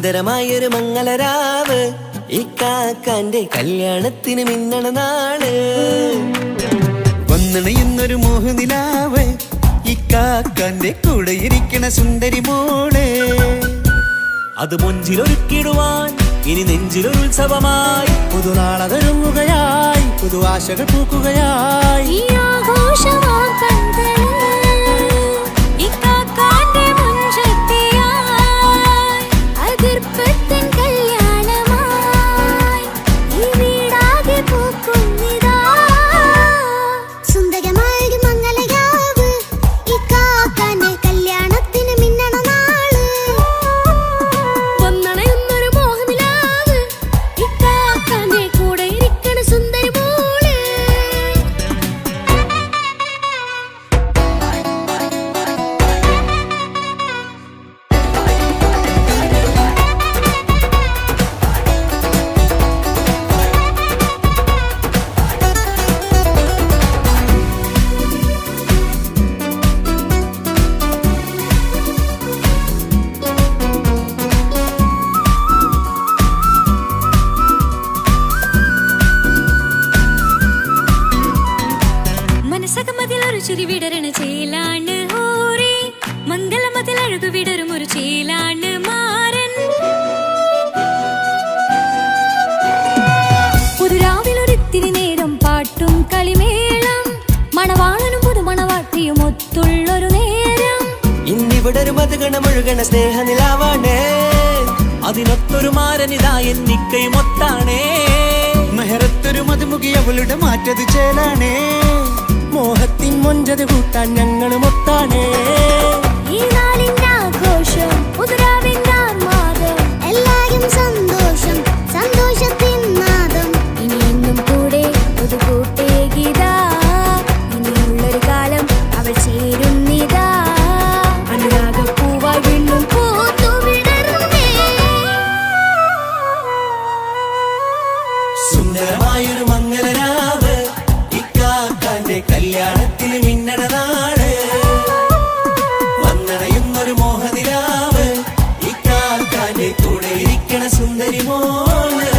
സുന്ദരമായൊരു മംഗളരാവ് ഇക്കാക്കാന്റെ കല്യാണത്തിന് മിന്നണ നാള്. വന്നണയുന്നൊരു മോഹനിലാവ് ഇക്കാക്കാന്റെ കൂടെ ഇരിക്കണ സുന്ദരി മോള്. അത് മൊഞ്ചിലൊരുക്കിടുവാൻ ഇനി നെഞ്ചിലൊരു ഉത്സവമായി പുതുനാളതൊരുങ്ങുകയായി പുതുവാശകൾ പൂക്കുകയായി. വിടരണ ചേലാണ് ഹോറി മംഗളമതിൽ അഴകു വിടരും ഒരു ചേലാണ് മാരൻ. പുതുരാവിലൊരിത്തിരി നേരം പാട്ടും കളിമേളം മണവാളനും പുതുമണവാട്ടിയും ഒത്തുള്ളൊരു നേരം. ഇന്നിവിടെ ഒരു മധുഗണമൊഴുകണ സ്നേഹനിലാവാണേ അതിനൊത്തൊരു മാരനിതാ എന്നിക്കയും ഒത്താണേ. മെഹറത്തൊരു മധുമുഖി അവളുടെ മാറ്റത് ചേലാണേ മോഹത്തിൻ മൊഞ്ചത് കൂട്ടാൻ ഞങ്ങളും ഒത്താണേ. ഈ നാളിന്റെ ആഘോഷം പുതുരാവിന്റെ ആർമാദം എല്ലാരും സന്തോഷം സന്തോഷത്തിൻ നാദം. ഇനി എന്നും കൂടെ പുതുകൂട്ടേ ഗീതാ ഇനിയുള്ളൊരു കാലം അവൾ ചേരുന്നിതാ അനുരാഗപ്പൂവായി വീണ്ടും പൂത്തു വിടരുന്നേ. സുന്ദരമായൊരു മംഗളരാവ് ഇക്കാക്കാന്റെ കല്യാണത്തിന് മിന്നണ നാള്. വന്നണയുന്നൊരു മോഹനിലാവ് ഇക്കാക്കാന്റെ കൂടെ ഇരിക്കണ സുന്ദരി മോള്.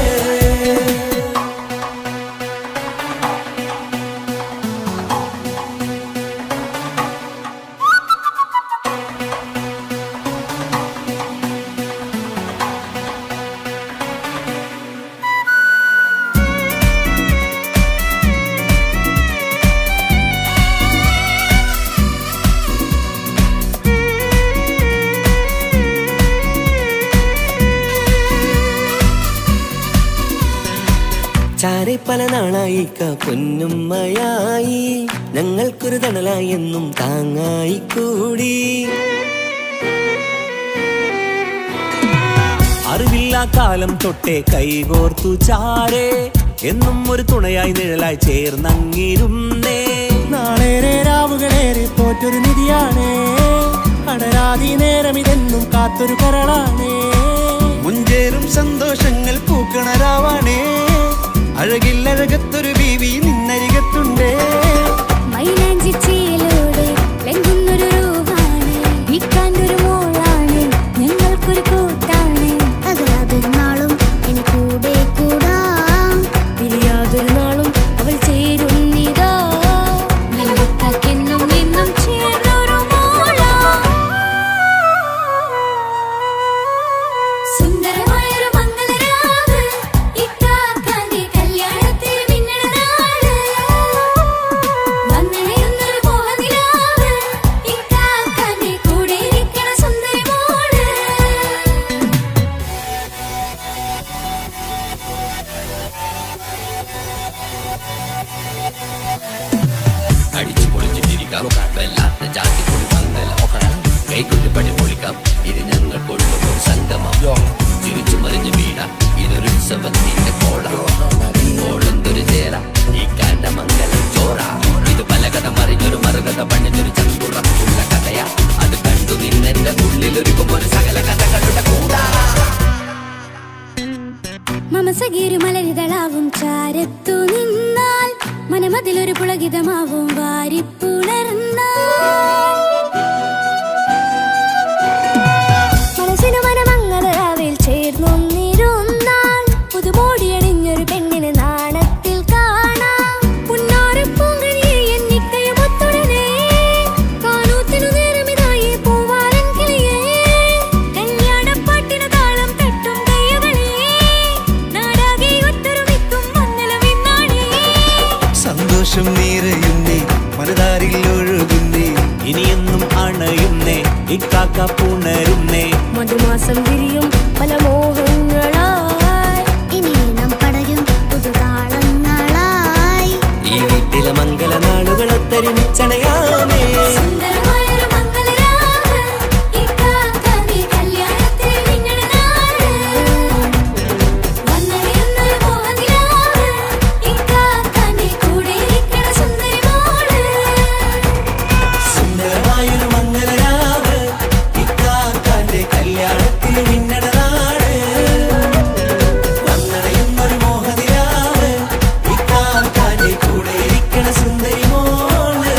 ചാരെ പല നാളായി പൊന്നുമ്മയായി ഞങ്ങൾക്കൊരു തണലായി എന്നും താങ്ങായി കൂടി. അറിവില്ലാ കാലം തൊട്ടേ കൈകോർത്തു ചാരേ എന്നും ഒരു തുണയായി നിഴലായി ചേർന്നങ്ങിരുന്നേ. നാളേറെ രാവുകളേറെ പോറ്റൊരു നിധിയാണേ അടരാതി നേരം ഇതെന്നും കാത്തൊരു കരളാണേ. മുഞ്ചേറും സന്തോഷങ്ങൾ പൂക്കണരാവാണേ അഴകില്ലഴകത്തൊരു ബീവി നിന്നരികത്തുണ്ടേ. മൈലാഞ്ചിച്ചേലോടെ ലംഘുന്നൊരു രൂപാണ് ഇക്കാന്റൊരു മോളാണ് ഞങ്ങൾക്കൊരു കൂട്ടാണ്. അതൊരു നാളും ഇനി കൂടെ കൂടാം പിരിയാതൊരു നാളും അവൾ ചേരുന്നിതാ ഞങ്ങൾക്കെന്നും എന്നും ചേർന്നൊരു മോളാ. സുന്ദരമായൊരു മംഗളരാവ് ഇക്കാക്കാന്റെ കല്യാണത്തിന് മിന്നണ നാള്. വന്നണയുന്നൊരു മോഹനിലാവ് ഇക്കാക്കാന്റെ കൂടെ ഇരിക്കണ സുന്ദരി മോള്. അടിച്ചു പൊളിച്ചിട്ടിരിക്കാം വല്ലാത്ത ജാതി പൊളി മംഗലം കൈകൊട്ടി പണി പൊളിക്കാം ഇത് ഞങ്ങൾ കൊള്ളും ഒരു സംഗമം. ചിരിച്ചു മറിഞ്ഞ് വീണ ഇതൊരു ഉത്സവത്തിന്റെ കോളന്തൊരു ചേര ഈ കാണ്ട മംഗലം ചോറ. ഇത് പല കഥ മറിഞ്ഞൊരു മറുകഥ പണിഞ്ഞൊരു ചങ്കുറ ഉള്ള കഥയാ അത് കണ്ടു നിന്നെന്റെ ഉള്ളിലൊരുക്കും ഒരു സകല കഥകളുടെ കൂടാ. മമസഗീരു മലരിതളാവും ചാരത്തു നിന്നാൽ മനമതിലൊരു പുളകിതമാവും വാരിപ്പുണർന്നാൽ മനസ്സിനു മനമംഗളരാവിൽ നിറയുന്നേ മനതാരിൽ ഒഴുകുന്നേ ഇനിയെന്നും അണയുന്നേ ഇക്കാക്ക പുണരുന്നേ മധുമാസം വിരിയും പല മോഹങ്ങളായി ഇനി നാം പടരും പുതുതാളങ്ങളായി ഈ വീട്ടിലെ മംഗളനാളുകൾ ഒത്തൊരുമിച്ചണയാമേ സുന്ദരമായൊരു മംഗളരാവ് ഇക്കാക്ക നീ കല്യാണത്തിൽ മിന്നണ നാട് വന്നറിയുന്നൊരു മോഹനിലാവ് ഇക്കാക്ക നീ കൂടെ ഇരിക്കണ സുന്ദരി മോള് സുന്ദരമായൊരു മംഗളരാവ് ഇക്കാക്കാന്റെ കല്യാണത്തിൽ മിന്നണ നാട് വന്നണയുന്നൊരു മോഹനിലാവ് ഇക്കാക്കാന്റെ കൂടെ ഇരിക്കണ സുന്ദരി മോള്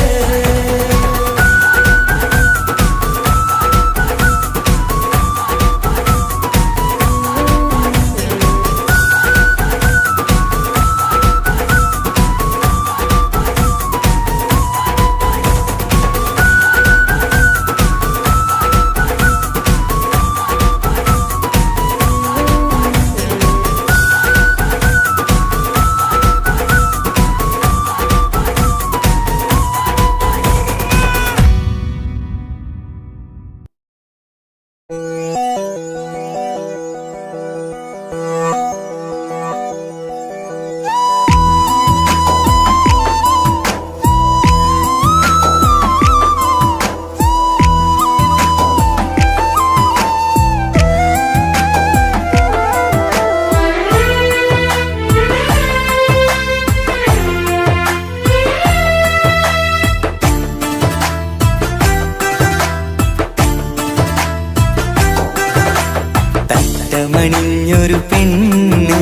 തട്ടമണിഞ്ഞൊരു പെണ്ണ്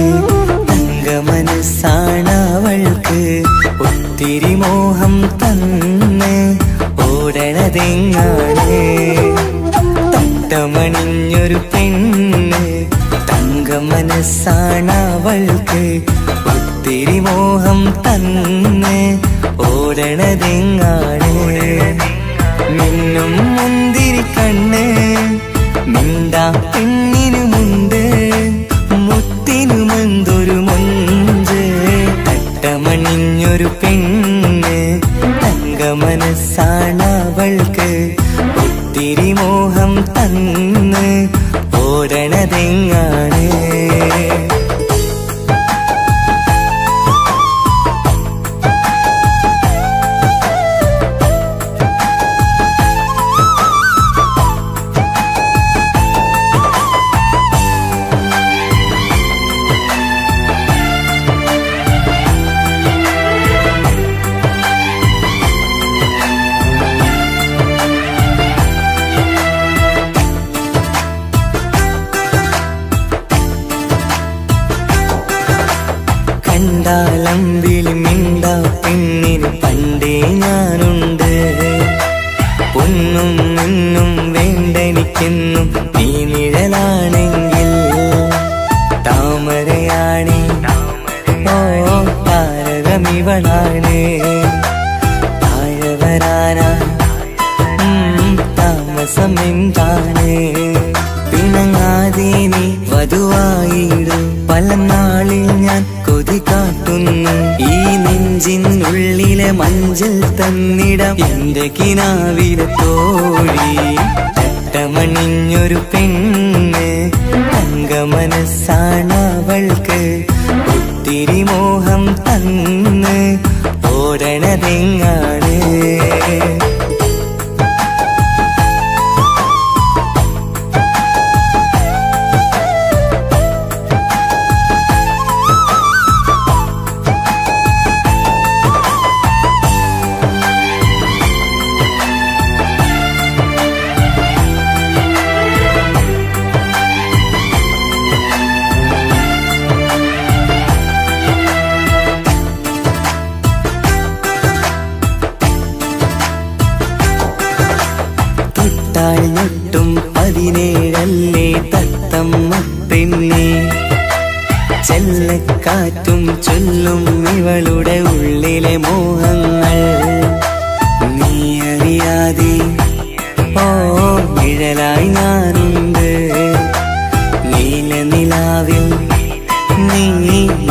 തങ്കമനസ്സാണവൾക്ക് ഒത്തിരി മോഹം തന്ന് ഓടണതെങ്ങാണ് തട്ടമണിഞ്ഞൊരു പെണ്ണ് തങ്കമനസ്സാണവൾക്ക് ഒത്തിരി മോഹം തന്ന് ഓടണതെങ്ങാണ് മിന്നും മുന്തിരി കണ്ണ് മിണ്ടാ പെണ്ണിനുമുണ്ട് മുത്തിനുമെന്തൊരു മൊഞ്ച് തട്ടമണിഞ്ഞൊരു പെണ്ണ് തങ്കമനസ്സാണവൾക്ക് ഒത്തിരി മോഹം തന്ന് ഓടണതെങ്ങാണ് കണ്ടാലമ്പിളി മിണ്ടാ പെണ്ണിന് പണ്ടേ ഞാനുണ്ട് പൊന്നും നിന്നും വേണ്ടെനിക്കെന്നും നീ നിഴലാണെങ്കിൽ താമരയാണേ ഓ താരകമിവളാണ് താഴെ വരാനാ താമസം എന്താണ് പിണങ്ങാതെ നീ വധുവായിടും പല നാളിൽ ഞാൻ കൊതി കാട്ടുന്നു ഈ നെഞ്ചിനുള്ളിലെ മഞ്ചൽ തന്നിടം എന്റെ കിനാവിലെ തോഴി തട്ടമണിഞ്ഞൊരു പെണ്ണ് തങ്കമനസ്സാണവൾക്ക് ഒത്തിരി മോഹം തന്ന് ഓടണതെങ്ങാണ് ൊട്ടും 17 തത്തമ്മ പെണ്ണെ ചെല്ലക്കാറ്റും ചൊല്ലും ഇവളുടെ ഉള്ളിലെ മോഹങ്ങൾ നീ അറിയാതെ ഓ നിഴലായി ഞാനുണ്ട് നീല നിലാവിൽ നീ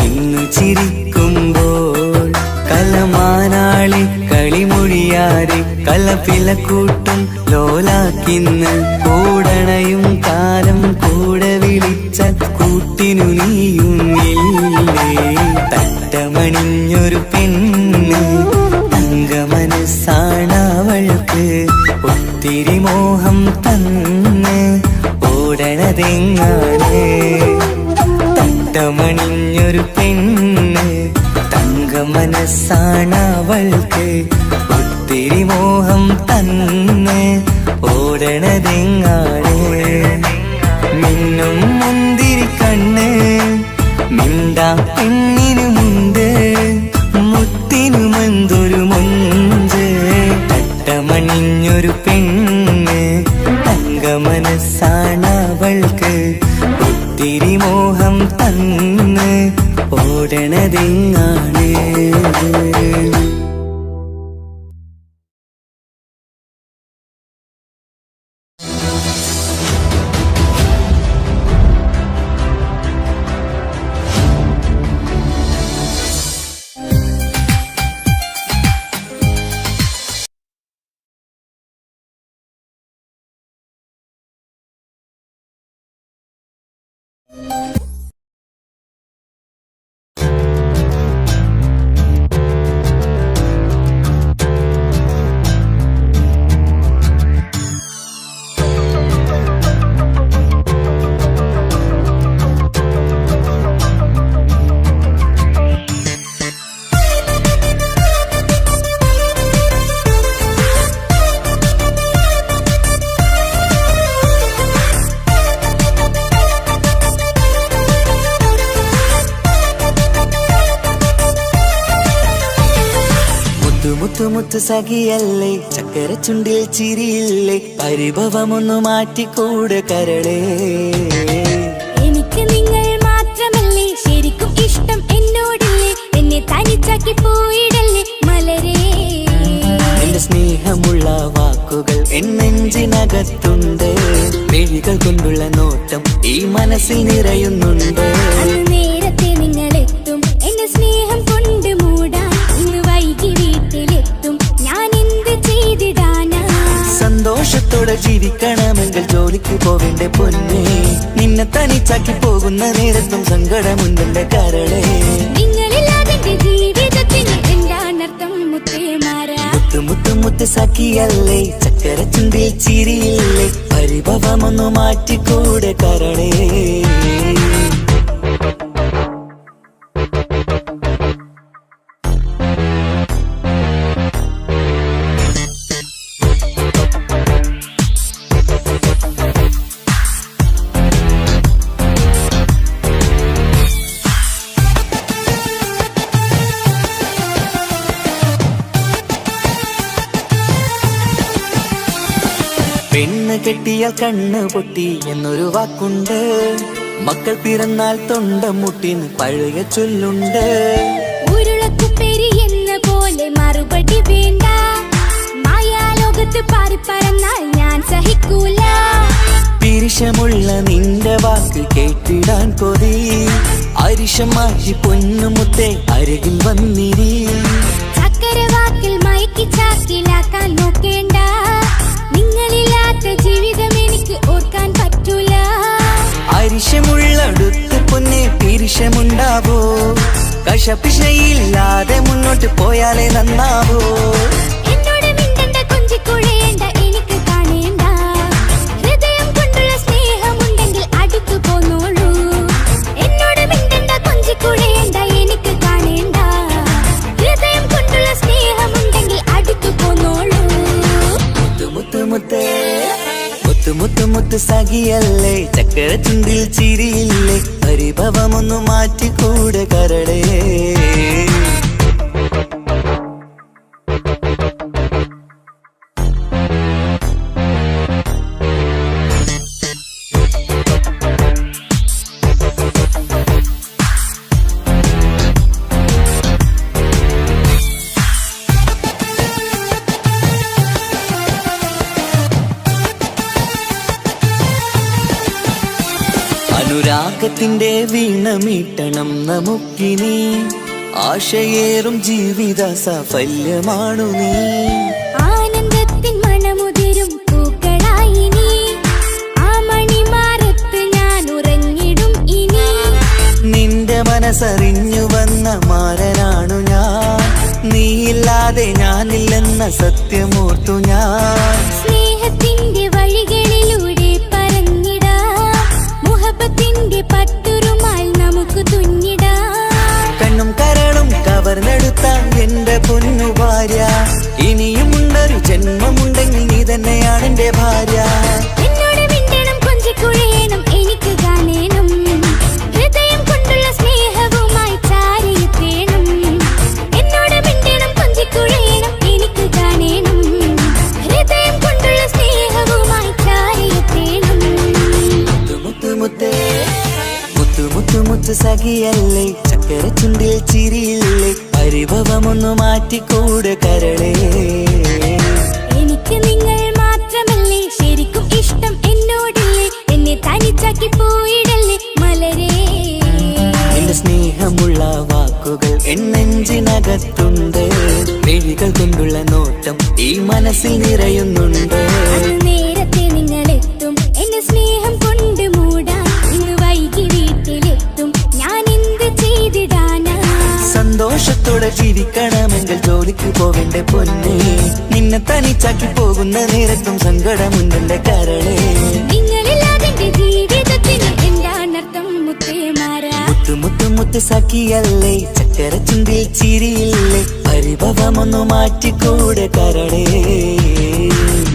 ഇന്നു ചിരിക്കുമ്പോൾ കലമാനാളി അറിയാതെ കലപില കൂട്ടും ലോലാക്കിന്ന് കൂടണയും കാലം കൂടെ വിളിച്ച കൂട്ടിനു നീയും ഇല്ലേ തട്ടമണിഞ്ഞൊരു പെണ്ണ് തങ്കമനസ്സാണവൾക്ക് ഒത്തിരി മോഹം തന്ന് ഓടണതെങ്ങാണ് തട്ടമണിഞ്ഞൊരു പെണ്ണ് തങ്കമനസ്സാണവൾക്ക് ഒത്തിരി മോഹം തന്ന് ഓടണതെങ്ങാണ് മിന്നും മുന്തിരി കണ്ണ് മിണ്ടാ പെണ്ണിനുമുണ്ട് മുത്തിനുമെന്തൊരു മുഞ്ച് തട്ടമണിഞ്ഞൊരു പെണ്ണ് തങ്കമനസ്സാണവൾക്ക് ഒത്തിരി മോഹം തന്ന് ഓടണതെങ്ങാണ് മുത്തുമുത്ത് സഖിയല്ലേ ചക്കര ചുണ്ടിൽ ചിരിയില്ലേ പരിഭവമൊന്നു മാറ്റിക്കൂടെ കരളേ എനിക്ക് നിങ്ങൾ മാത്രമല്ലേ ശരിക്കും ഇഷ്ടം എന്നോടില്ലേ എന്നെ തനിച്ചാക്കി പോയിടല്ലേ മലരേ എന്റെ സ്നേഹമുള്ള വാക്കുകൾ എന്നെഞ്ചിനകത്തുണ്ട് മിഴികൾ കൊണ്ടുള്ള നോട്ടം ഈ മനസ്സിൽ നിറയുന്നുണ്ട് നേരത്തെ നിങ്ങളെത്തും എന്റെ സ്നേഹം കൊണ്ട് മൂടാൻ ഇന്ന് വൈകി വീട്ടിലെത്തും ഞാൻ എന്ത് ചെയ്തിടാനാ സന്തോഷത്തോടെ ജീവിക്കണമെങ്കിൽ ജോലിക്ക് പോവേണ്ട പൊന്നേ നിന്നെ തനിച്ചാക്കി പോകുന്ന നേരത്തും സങ്കടമുണ്ടെന്റെ കരളേ നിങ്ങളില്ലാതെ ജീവിതത്തിന് എന്താണർത്ഥം മുത്തേമാരാ മുത്ത് സഖിയല്ലേ ചക്കര ചുണ്ടിൽ ചിരിയില്ലേ പരിഭവമൊന്നു മാറ്റിക്കൂടെ കരളേ പെണ്ണ് കെട്ടിയാൽ കണ്ണ് പൊട്ടി എന്നൊരു വാക്കുണ്ട് മക്കൾ പിറന്നാൽ തൊണ്ട മുട്ടിന് പഴയ ചൊല്ലുണ്ട് ഉരുളക്കുപ്പേരി എന്ന പോലെ മറുപടി വേണ്ട മായാലോകത്ത് പാറിപ്പറന്നാൽ ഞാൻ സഹിക്കൂല പിരിശമുള്ള നിന്റെ വാക്ക് കേട്ടിടാൻ കൊതി അരിശം മാറ്റി പൊന്നുമുത്തെ അരികിൽ വന്നിരി ചക്കരവാക്കിൽ മയക്കി ചാക്കിലാക്കാൻ നോക്കേണ്ട നിങ്ങളില്ലാത്ത ജീവിതം എനിക്ക് ഓർക്കാൻ പറ്റൂല അരിശമുള്ളടുത്ത് പൊന്നെ പിരിശമുണ്ടാവോ കശപിശയില്ലാതെ മുന്നോട്ട് പോയാലേ നന്നാവോ എന്നോട് മിണ്ടണ്ട കൊഞ്ചിക്കുഴയേണ്ട എനിക്ക് കാണേണ്ട ഹൃദയം കൊണ്ടുള്ള സ്നേഹമുണ്ടെങ്കിൽ അടുത്തു പോന്നോളൂ എന്നോട് മിണ്ടണ്ട കൊഞ്ചിക്കുഴയേണ്ട എനിക്ക് കാണേണ്ട ഹൃദയം കൊണ്ടുള്ള സ്നേഹമുണ്ടെങ്കിൽ അടുത്തു പോന്നോളൂ മുത്ത് സഖിയല്ലേ ചക്കര ചുണ്ടിൽ ചിരിയില്ലേ പരിഭവമൊന്നു മാറ്റിക്കൂടെ കരളേ അനുരാഗത്തിന്റെ വീണ മീട്ടണം നമുക്കിനി ആശയേറും ജീവിത സാഫല്യമാണു നീ. ആനന്ദത്തിൻ മണമുതിരും പൂക്കളായി നീ. ആ മണിമാറത്ത് ഞാൻ ഉറങ്ങിടും ഇനി. നിന്റെ മനസ്സറിഞ്ഞു വന്ന മാരനാണു ഞാൻ. നീയില്ലാതെ ഞാനില്ലെന്ന സത്യമോർത്തു ഞാൻ. സ്നേഹത്തിന്റെ വഴികളിലൂടെ പറഞ്ഞിടാം. മുഹബത്തിന്റെ പട്ടുറുമാൽ നമുക്ക് തുന്നിടാം. കണ്ണും കരളും കവർന്നെടുത്ത എന്റെ പൊന്നു ഭാര്യ. ഇനിയുമുണ്ടൊരു ജന്മമുണ്ടെങ്കിൽ നീ തന്നെയാണ് എന്റെ ഭാര്യ. എന്നോട് മിണ്ടണം, കൊഞ്ചിക്കുഴയണം, എനിക്ക് കാണേണം. ഹൃദയം കൊണ്ടുള്ള സ്നേഹവുമായി ചാരിയെത്തേണം. എന്നോട് മിണ്ടണം, കൊഞ്ചിക്കുഴയണം, എനിക്ക് കാണേണം. ഹൃദയം കൊണ്ടുള്ള സ്നേഹവുമായി ചാരിയെത്തേണം. മുത്ത് മുത്തേ മുത്തു മുത്തു മുത്തു സഖിയല്ലേ, ചക്കര ചുണ്ടിൽ ചിരിയില്ലേ, പരിഭവമൊന്നു മാറ്റിക്കൂടെ കരളേ. എനിക്ക് നിങ്ങൾ മാത്രമല്ലേ ശരിക്കും ഇഷ്ടം എന്നോടില്ലേ. എന്നെ തനിച്ചാക്കി പോയിടല്ലേ മലരേ. എന്റെ സ്നേഹമുള്ള വാക്കുകൾ എന്നെഞ്ചിനകത്തുണ്ട്. മിഴികൾ കൊണ്ടുള്ള നോട്ടം ഈ മനസ്സിൽ നിറയുന്നുണ്ട്. അന്ന് നേരത്തെ നിങ്ങളെത്തും എന്റെ സ്നേഹം കൊണ്ട് മൂടാൻ. ഇന്ന് വൈകി വീട്ടിലെത്തും ഞാൻ എന്ത് ചെയ്തിടാനാ. സന്തോഷത്തോടെ ജീവിക്കണമെങ്കിൽ ജോലിക്ക് പോവേണ്ട പൊന്നേ. നിന്നെ തനിച്ചാക്കി പോകുന്ന നേരത്തും സങ്കടമുണ്ടെന്റെ കരളേ. നിങ്ങളില്ലാതെ എന്റെ ജീവിതത്തിന് എന്താണർത്ഥം മുത്തേമാരാ. മുത്തു മുത്തു മുത്തു സഖിയല്ലേ, ചക്കര ചുണ്ടിൽ ചിരിയില്ലേ, പരിഭവമൊന്നു മാറ്റിക്കൂടെ കരളേ.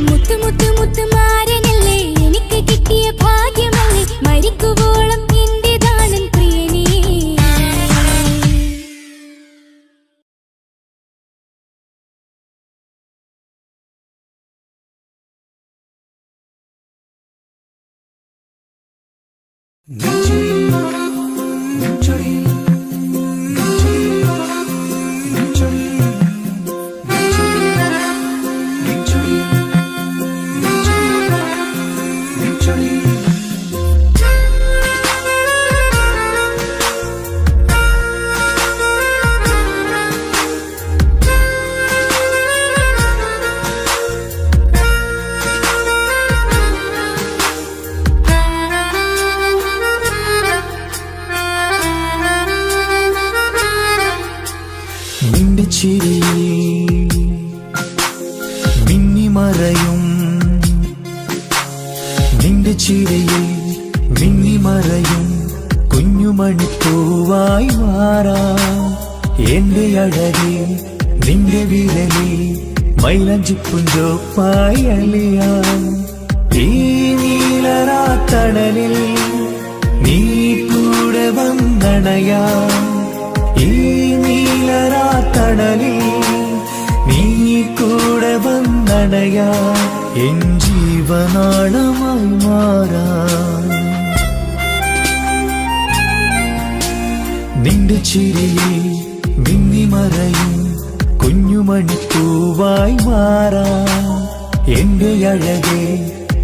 മുത്തു മുത്തു മുത്തു മാരനല്ലേ, എനിക്ക് കിട്ടിയ ഭാഗ്യമല്ലേ. മരിക്കുവോളം എന്റേതാണൻ പ്രിയനേ. നിന്റെ ചിരിയിൽ മിന്നിമറയും, നിന്റെ ചിരിയിൽ മിന്നിമറയും കുഞ്ഞുമണിപ്പൂവായി മാറാം. എന്റെ അഴകിൽ നിന്റെ വിരലിൽ മൈലഞ്ചിപ്പുഞ്ചോപ്പായി അലിയാം. ഈ നീലരാത്തണലിൽ നീ കൂടെ വന്നണയാം. ഈ നീലരാത്തണലിൽ നീ കൂടെ വന്നണയാ. എൻ ജീവനാളമായി മാറാം. നിന്റെ ചിരിയിൽ മിന്നിമറയും കുഞ്ഞുമണിപ്പൂവായി മാറാം. എന്റെ അഴകെ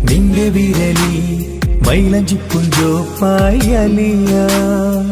നിന്റെ വിരലിൽ മൈലഞ്ചിപ്പുഞ്ചോപ്പായി അലിയാം.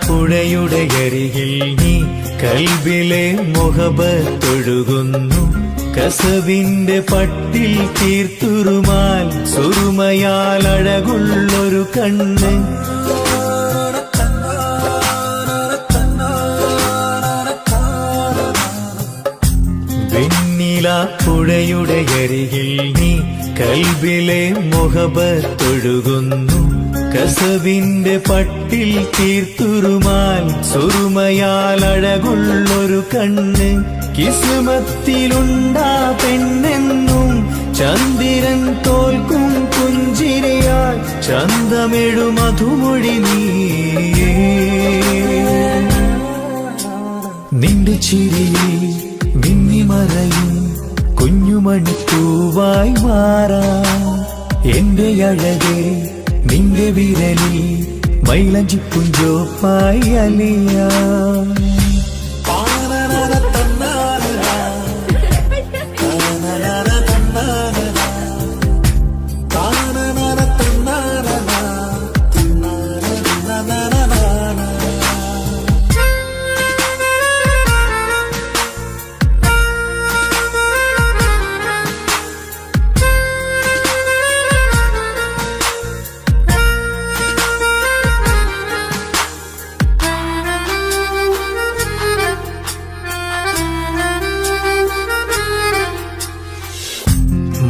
പുഴയുടെ അരികിൽ നീ കൽബിലെ മുഹബത്തൊഴുകുന്നു. കസവിന്റെ പട്ടിൽ തീർത്തുറുമാൽ സുറുമയാൽ അഴകുള്ളൊരു കണ്ണ്. പുഴയുടെ അരികിൽ നീ കൽബിലെ മുഹബത്തൊഴുകുന്നു. കസവിന്റെ പട്ടിൽ തീർത്തുറുമാൽ സുറുമയാൽ അഴകുള്ളൊരു കണ്ണ്. കിസ്മത്തിലുണ്ടാ പെണ്ണെന്നും ചന്ദ്രൻ തോൽക്കും പുഞ്ചിരെ മൊഴിയായി ചന്തമിഴു മധുമൊഴി നീയേ. നിന്റെ ചിരിയിൽ മിന്നിമറയും കുഞ്ഞുമണിപ്പൂവായി മാറാം. എന്റെ അഴകെ നിന്റെ വിരലിൽ മൈലഞ്ചിപ്പുഞ്ചോപ്പായി അലിയാം.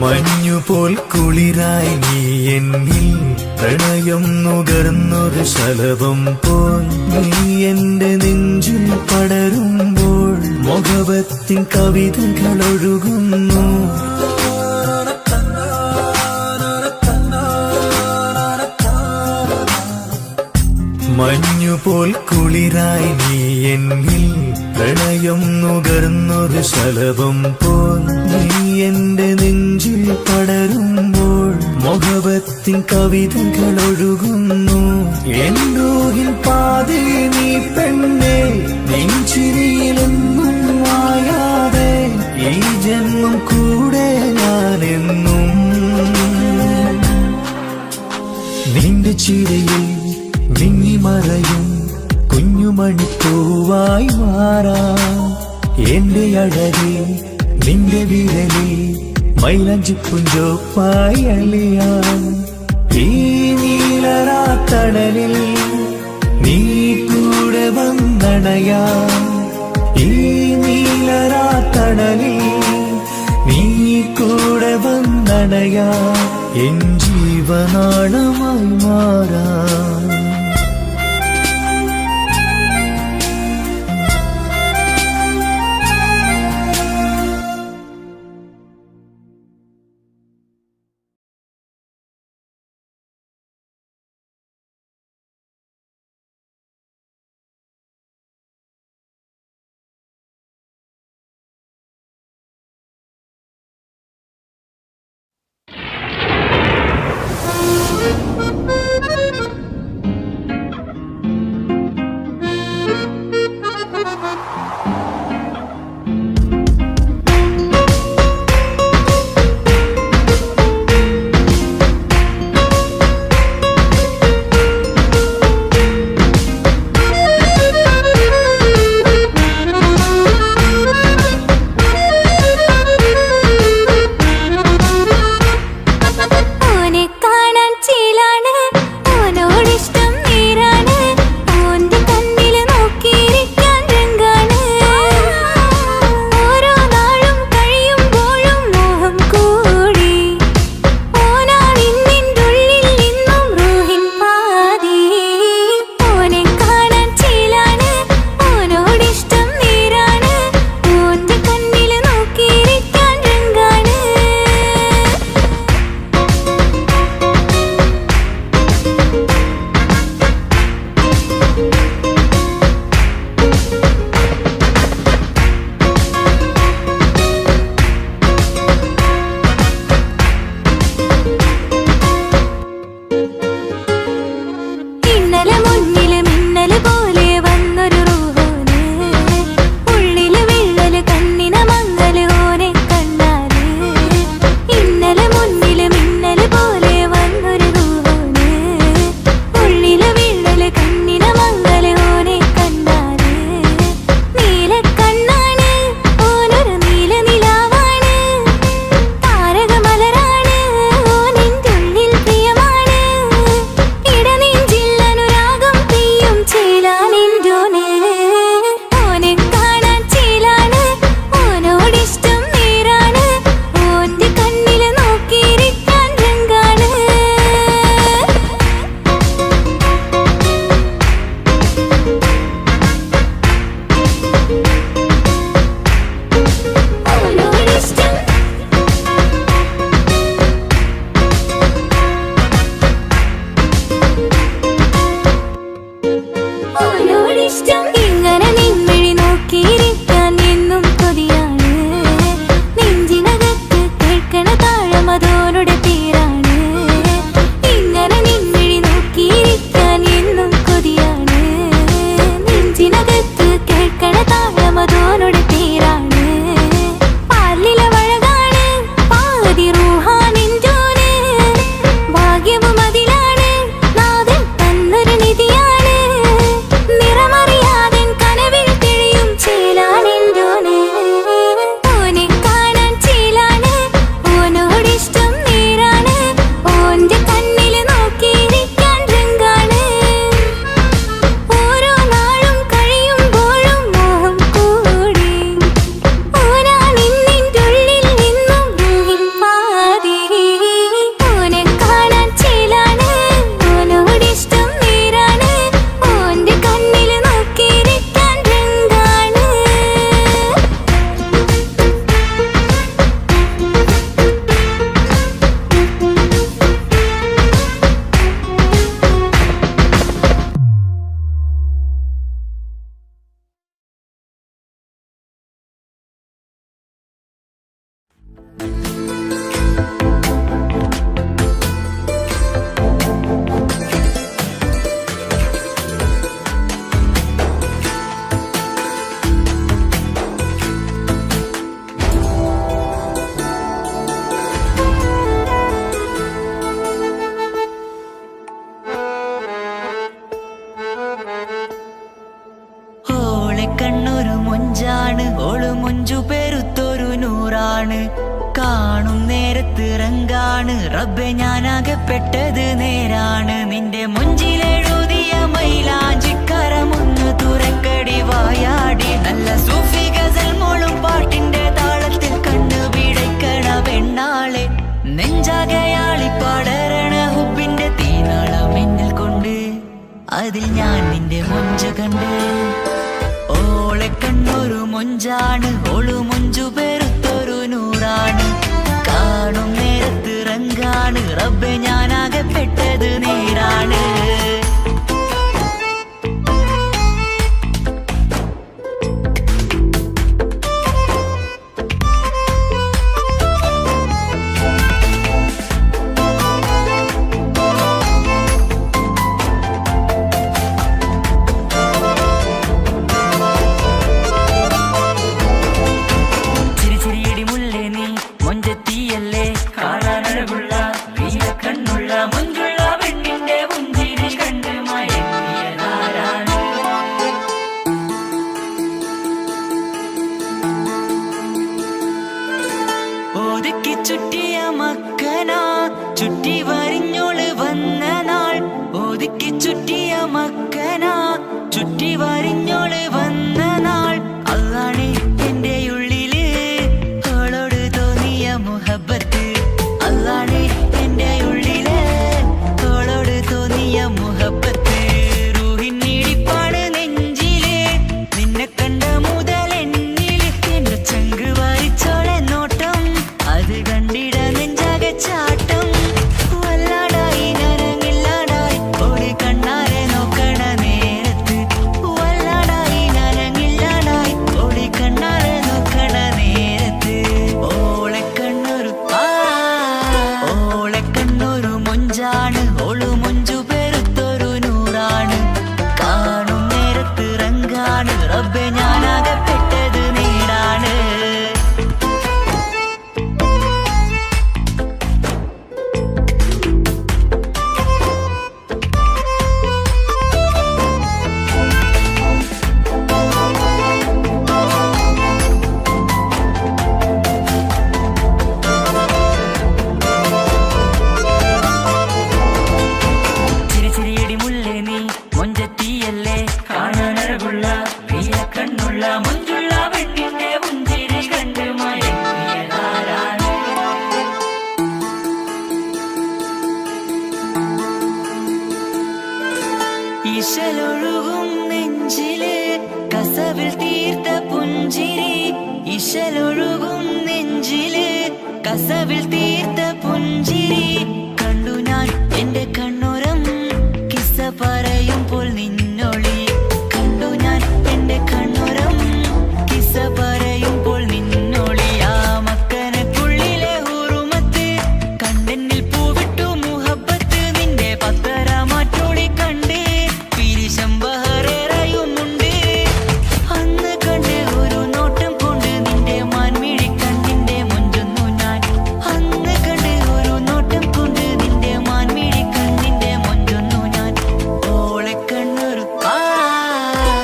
മഞ്ഞുപോൽ കുളിരായി നീ എന്നിൽ പ്രണയം നുകർന്നൊരു ശലഭം പോൽ നീ എന്റെ നെഞ്ചിൽ പടരുമ്പോൾ മുഖവത്തിൻ കവിതകൾ ഒഴുകുന്നു. മഞ്ഞുപോൽ കുളിരായി നീ എന്നിൽ പ്രണയം നുകർന്നൊരു ശലഭം പോൽ നീ എന്റെ നെഞ്ചിൽ പടരുമ്പോൾ മുഖവത്തിൻ കവിതകൾ ഒഴുകുന്നു. എന്നൂരിൻ പാതേ നീ പെണ്ണേ, നെഞ്ചിരിയിലെന്നും മായാതെ ഈ ജന്മം കൂടെ ഞാനെന്നും. നിന്റെ ചിരിയിൽ മിന്നിമറയും കുഞ്ഞുമണിപ്പൂവായി മാറാം. എന്റെ അഴകെ നിന്റെ വിരലിൽ മൈലഞ്ചിപ്പുഞ്ചോപ്പായി അലിയാം. ഈ നീലരാത്തണലിൽ നീ കൂടെ വന്നണയാം. ഈ നീലരാത്തണലിൽ നീ കൂടെ വന്നണയാം. എൻ ജീവനാളമായി മാറാം. കണ്ണിന മംഗല മുഞ്ചാണ് കാണും നേരത്ത് റങ്കാണ് റബ്ബെ ഞാനാകപ്പെട്ടത് നേരാണ് നിന്റെ മുഞ്ചിലെഴുതിയ മൈലാഞ്ചിക്കരമൊന്ന് തുറക്കടി വായാടി നല്ല സൂഫി ഗസൽ മോളും പാട്ടിന്റെ താളത്തിൽ കണ്ണു പിടയ്ക്കണ പെണ്ണാളെ നെഞ്ചാകയാളി പാടരണ ഹുബിന്റെ തീനാളം എന്നിൽ കൊണ്ട് അതിൽ ഞാൻ നിന്റെ മൊഞ്ച് കണ്ട് ഓളെ കണ്ണൊരു മൊഞ്ചാണ് ഓളു മൊഞ്ചു പെരുത്തൊരു നൂറാണ് കാണും നേരത്ത് റങ്കാണ് റബ്ബെ ഞാനാകപ്പെട്ടത് നേരാണ് ചുറ്റിയ മക്കനാ ചുറ്റി വരിഞ്ഞോള് വന്ന നാൾ ഒതുക്കി ചുറ്റിയ മക്കനാ ചുറ്റി വരിഞ്ഞോള് വന്ന നാൾ അതാണ് എന്റെ ഉള്ളില് അവളോട് തോന്നിയ മുഹബത്ത് അതാണ് എന്റെ ഉള്ളില് അവളോട് തോന്നിയ മുഹബത്ത് റൂഹിന്നിടിപ്പാണ് നെഞ്ചില് നിന്നെ കണ്ട മുതൽ എന്നില് എന്റെ ചങ്ക് വായിച്ചോളെ നോട്ടം അത് കണ്ടിട നെഞ്ചാകെ ചാട്ടം വല്ലാടായി നനങ്ങില്ലാടായി ഓടി കണ്ണാരെ നോക്കണ നേരത്ത് വല്ലാടായി നനങ്ങില്ലാടായി ഓടി കണ്ണാരെ നോക്കണ നേരത്ത് ഓളെ കണ്ണൊരു മൊഞ്ചാണ് ഓളു മൊഞ്ചു പെരുത്തൊരു നൂറാണ് കാണും നേരത്ത് റങ്കാണ് റബ്ബെ ഞാനാകപ്പെട്ടത് നേരാണ് ഇശലൊഴുകും നെഞ്ചില് കസവിൽ തീർത്ത പുഞ്ചിരി ഇശലൊഴുകും നെഞ്ചില് കസവിൽ തീർത്ത പുഞ്ചിരി കണ്ടു ഞാൻ എന്റെ കണ്ണുരം കിസ്സ പറയുമ്പോൾ നിന്നൊളി കണ്ടു ഞാൻ എന്റെ കണ്ണുരം കിസ്സ പറയുമ്പോൾ നിന്നൊളി ആ മക്കനക്കുള്ളിലെ ഹുറുമത്ത് കണ്ടെന്നിൽ പൂവിട്ടു മുഹബത്ത് നിന്റെ പത്തര മാറ്റോളി കണ്ട് പിരിശമ്പഹറേറയുമുണ്ട് അന്ന് കണ്ട് ഒരു നോട്ടം കൊണ്ട് നിന്റെ മാൻമിഴി കണ്ണിന്റെ മൊഞ്ചൊന്നു ഞാൻ അന്ന് കണ്ട് ഒരു നോട്ടം കൊണ്ട് നിന്റെ മാൻമിഴി കണ്ണിന്റെ മൊഞ്ചൊന്നു ഞാൻ ഓളെ കണ്ണൊരു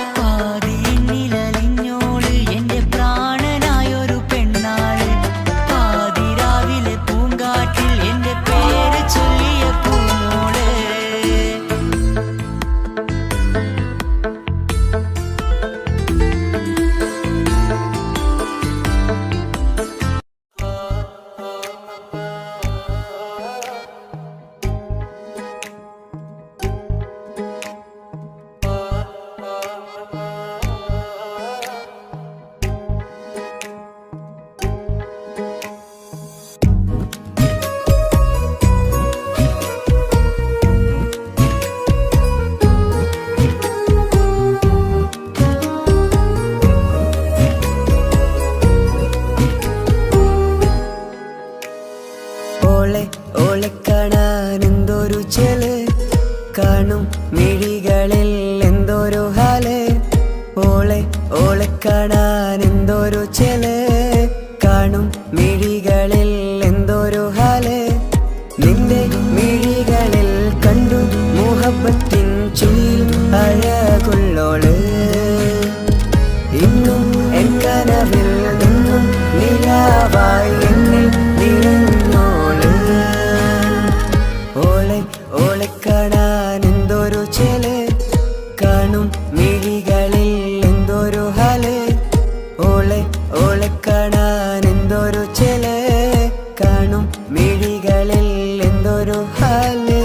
പാതിയിന്നിലലിഞ്ഞോള് എന്റെ പ്രാണനായൊരു പെണ്ണാള് പാതിരാവിലെ പൂങ്കാറ്റിൽ എന്റെ പേര് ചൊല്ലിയ പൂമോള് ഓളെ കാണാൻ എന്തൊരു ചെല് കാണും മിഴികളിൽ എന്തൊരു ഹാല് ഓളെ കാണാൻ എന്തൊരു ചെല് കാണും മിഴികളിൽ എന്തൊരു ഹാല് നിന്റെ മിഴികളിൽ കണ്ടു മുഹബത്തിൻ ചുയിൽ അഴകുള്ളോള് ഇന്നും എൻ കനവിൽ നിന്നും നിലാവായി കാണും മിഴികളിൽ എന്തൊരു ഹാല്, ഓളെ ഓളെ കാണാൻ എന്തൊരു ചെല്, കാണും മിഴികളിൽ എന്തൊരു ഹാല്.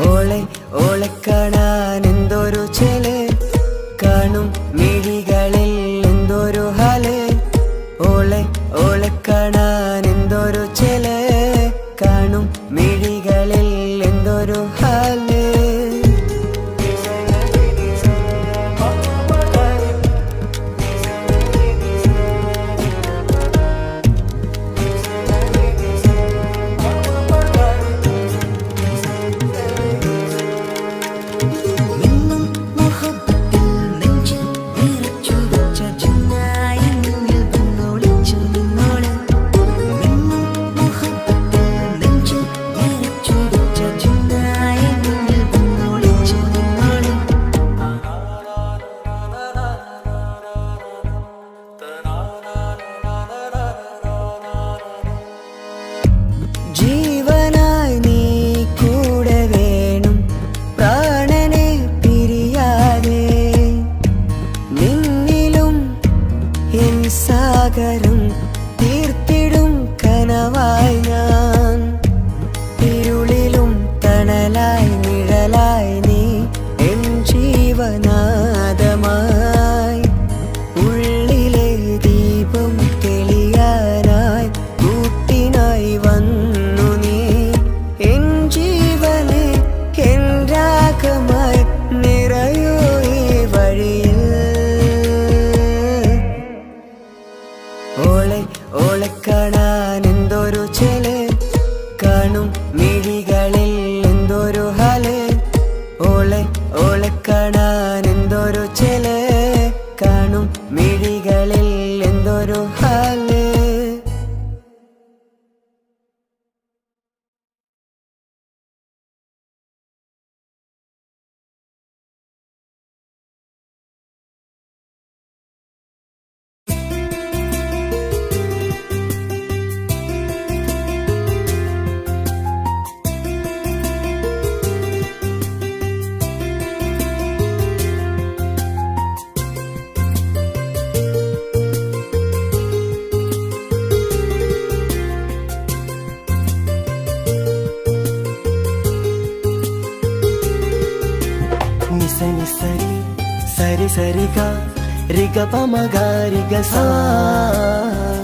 ഓളെ ഓളെ കാണാൻ എന്തൊരു ചെല്, കാണും മിഴികളിൽ എന്തൊരു ഹാല്, ഓളെ ഓളെ കാണാൻ എന്തൊരു ചെല്, കാണും മിഴികളിൽ എന്തൊരു ഹാല്. ജീവനായി നീ കൂടെ വേണം, പ്രാണനെ പിരിയാതെ, നിന്നിലും എൻ സാഗരം തീർത്തിടും കനവായി ഞാൻ, ഇരുളിലും തണലായി നിഴലായി നീ എൻ ജീവനാദമായി, ഉള്ളിലെ ദീപം തെളിയാനായി കൂട്ടിനായി വന്നു നീ, എൻ ജീവനെ എൻ രാഗമായി നിറയൂ ഈ വഴിയിൽ. ഓളെ ഓളെ കാണാൻ എന്തൊരു ചെല്, കാണും മിഴികളിൽ എന്തൊരു ഹാല്, ഓളെ ഓളെ കാണാൻ എന്തൊരു ചെല്, കാണും മിഴികളിൽ എന്തൊരു ഹാല്. నిసని సరి సరి సరిగా రిగ పమగ రిగ సా,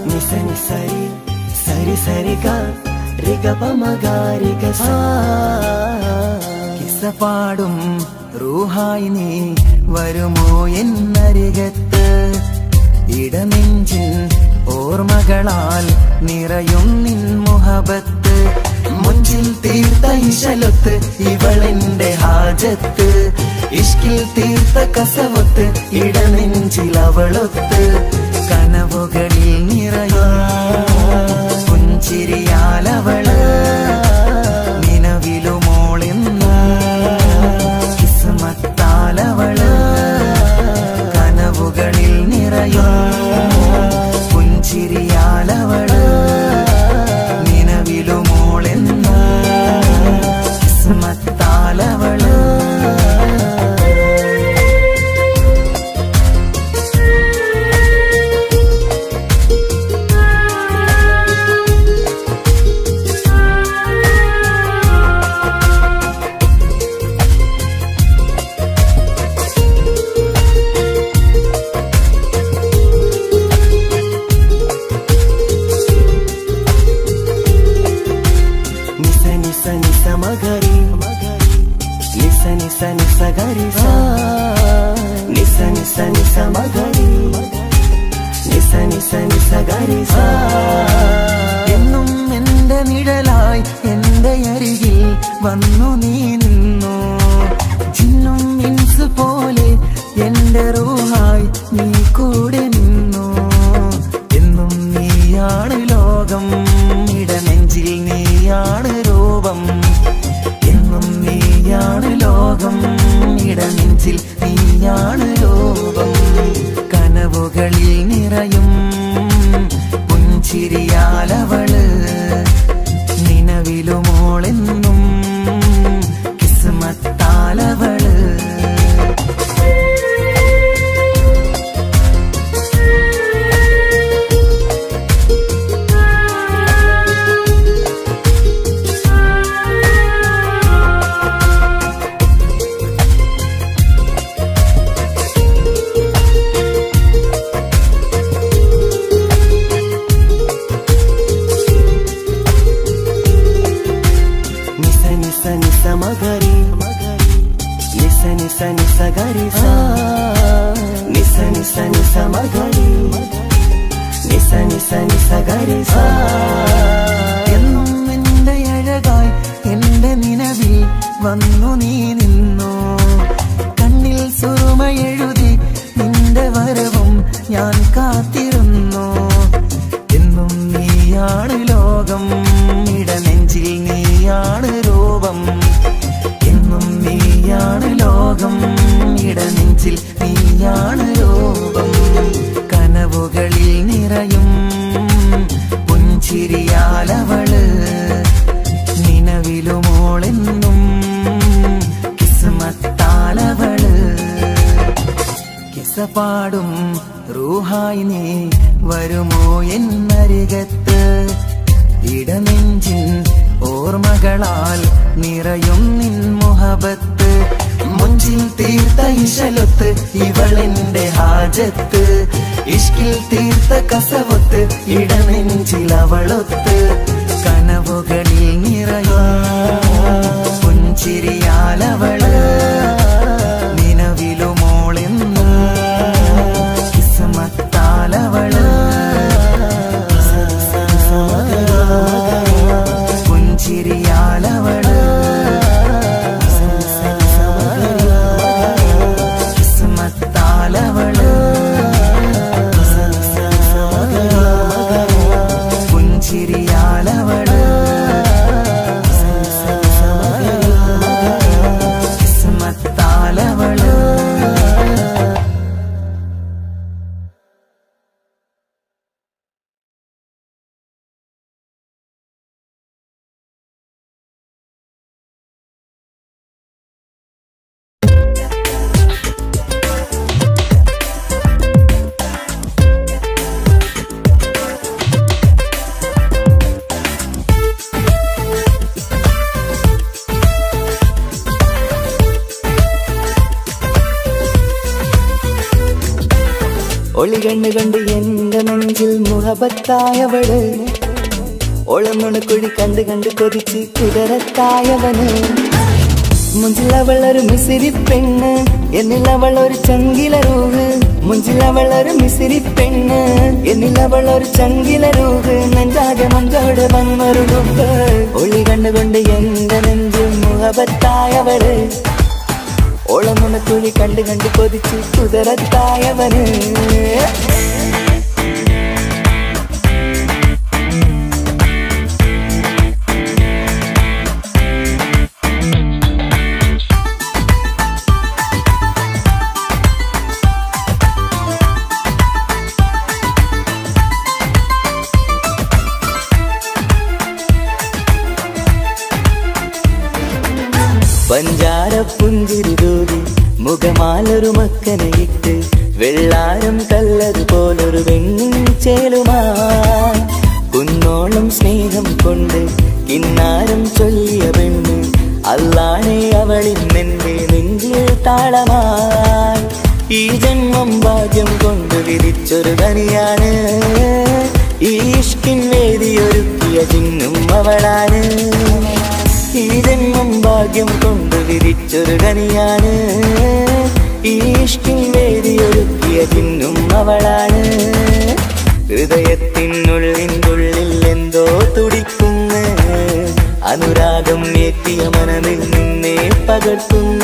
నిసని సరి సరి సరిగా రిగ పమగ రిగ సా. കിസ്സപാടും റൂഹായി നീ വരുമോ എന്നരികത്ത്, ഇടനെഞ്ചിൻ ഓർമ്മകളാൽ നിറയും നിൻ മുഹബത്ത്, മുഞ്ചിൽ തീർത്ത ഇശലൊത്ത് ഇവളെന്റെ ഹാജത്ത്, ഇഷ്കിൽ തീർത്ത കസവത്ത് ഇടനെഞ്ചിൽ അവളൊത്ത്, കനവുകളിൽ നിറയും പുഞ്ചിരിയാലവള്, നിലവിലുമോളെന്ന കിസ്മത്താലവള്, കനവുകളിൽ നിറയും പുഞ്ചിരിയാലവള്, നിലവിൽ നിസ നിസ മകരി നിസ നിസ നിസ ഗരി സ. എന്നും എന്റെ നിഴലായി എന്റെ അരികിൽ വന്നു നീ നിന്നു. ജിന്നും ഇൻസ് പോലെ എന്റെ റൂഹായി നീ കൂടെ നിന്നു. എന്നും നീയാണ് ലോകം, ഇടനെഞ്ചിൽ നീയാണ് രൂപം. എന്നും നീയാണ് ലോകം, ഇടനെഞ്ചിൽ നീയാണ് രൂപം. കനവുകളിൽ നിറയും പുഞ്ചിരിയാലവള്, നിലവിലുമോളെന്നും കിസ്മത്താലവള്. മകരി നിസ നിസ നിസ ഗരി സ. നിസ നിസ നിസ മകരി നിസ നിസ നിസ ഗരി സ. എന്നും എന്റെ അഴകായി എന്റെ നിലവിൽ വന്നു നീ നിന്നു. കണ്ണിൽ സുറുമയെഴുതി നിന്റെ വരവും ഞാൻ കാത്തിരുന്നു. എന്നും നീയാണ് ലോകം, ഇടനെഞ്ചിൽ നീയാണ് രൂപം. എന്നും നീയാണ് ലോകം, ഇടനെഞ്ചിൽ നീയാണ് രൂപം. കനവുകളിൽ നിറയും പുഞ്ചിരിയാലവള്, നിലവിലുമോളെന്നും കിസ്മത്താലവള്. കിസപാടും റൂഹായി നീ വരുമോ എന്നരികത്ത്. ഇടനെഞ്ചിൻ ഓർമ്മകളാൽ നിറയും നിൻ മുഹബത്ത്. മുഞ്ചിൽ തീർത്ത ഇശലൊത്ത് ഇവളെന്റെ ഹാജത്ത്. ഇഷ്കിൽ തീർത്ത കസവത്ത് ഇടനെഞ്ചിൽ അവളൊത്ത്. കനവുകളിൽ നിറയും പുഞ്ചിരിയാലവള്, നിലവിലുമോളെന്നും കിസ്മത്താലവള്. പുഞ്ചിരിയാലവള്, കിസ്മത്താലവള്. പുഞ്ചിരിയാലവള്, കിസ്മത്താലവള്. ഒളി കണ്ണു കണ്ട് എന്റെ നെഞ്ചിൽ മുഹബത്തായവള്. ഒളന്നുണക്കുഴി കണ്ട് കണ്ട് കൊതിച്ച് കുതിരത്തായവന്. മുഞ്ചിലവളൊരു മിസിരി പെണ്ണ്, എന്നിലവളൊരു ചങ്കില രൂഹ്. മുഞ്ചിലവളൊരു മിസിരി പെണ്ണ്, എന്നിലവളൊരു ചങ്കില രൂഹ്. നെഞ്ചാകെ മഞ്ചോട് വന്നൊരു ലുക്ക്. ഒളി കണ്ണുകൊണ്ട് എന്റെ നെഞ്ചിൽ മുഹബത്തായവള്. ഓളന്നുണക്കുഴി കണ്ട് കണ്ട് കൊതിച്ച് കുതിരത്തായവന്. പഞ്ചാര പുഞ്ചിരി തൂകി മുഖമാലൊരു മക്കനയിട്ട്. വെള്ളാരം കല്ലതുപോലൊരു വെണ്ണിൻ ചേലുമായി. കുന്നോളം സ്നേഹം കൊണ്ട് കിന്നാരം ചൊല്ലിയ പെണ്ണ്. അല്ലാണെ അവളിന്നെന്റെ നെഞ്ചിൽ താളമായി. ഈ ജന്മം ഭാഗ്യം കൊണ്ട് വിധിച്ചൊരു തനിയാണ്. ഈ ഇഷ്കിൻ വേദിയൊരുക്കിയ ജിന്നും അവളാണ്. ഈ ജന്മം ഭാഗ്യം കൊണ്ട് വിധിച്ചൊരു കനിയാണ്. ഈഷ്കിൻ വേദിയൊരുക്കിയ ചിന്നും അവളാണ്. ഹൃദയത്തിനുള്ളിൽ എന്തോ തുടിക്കുന്ന അനുരാഗം ഏറ്റിയ മനമിൽ നിന്നെ പകർത്തുന്ന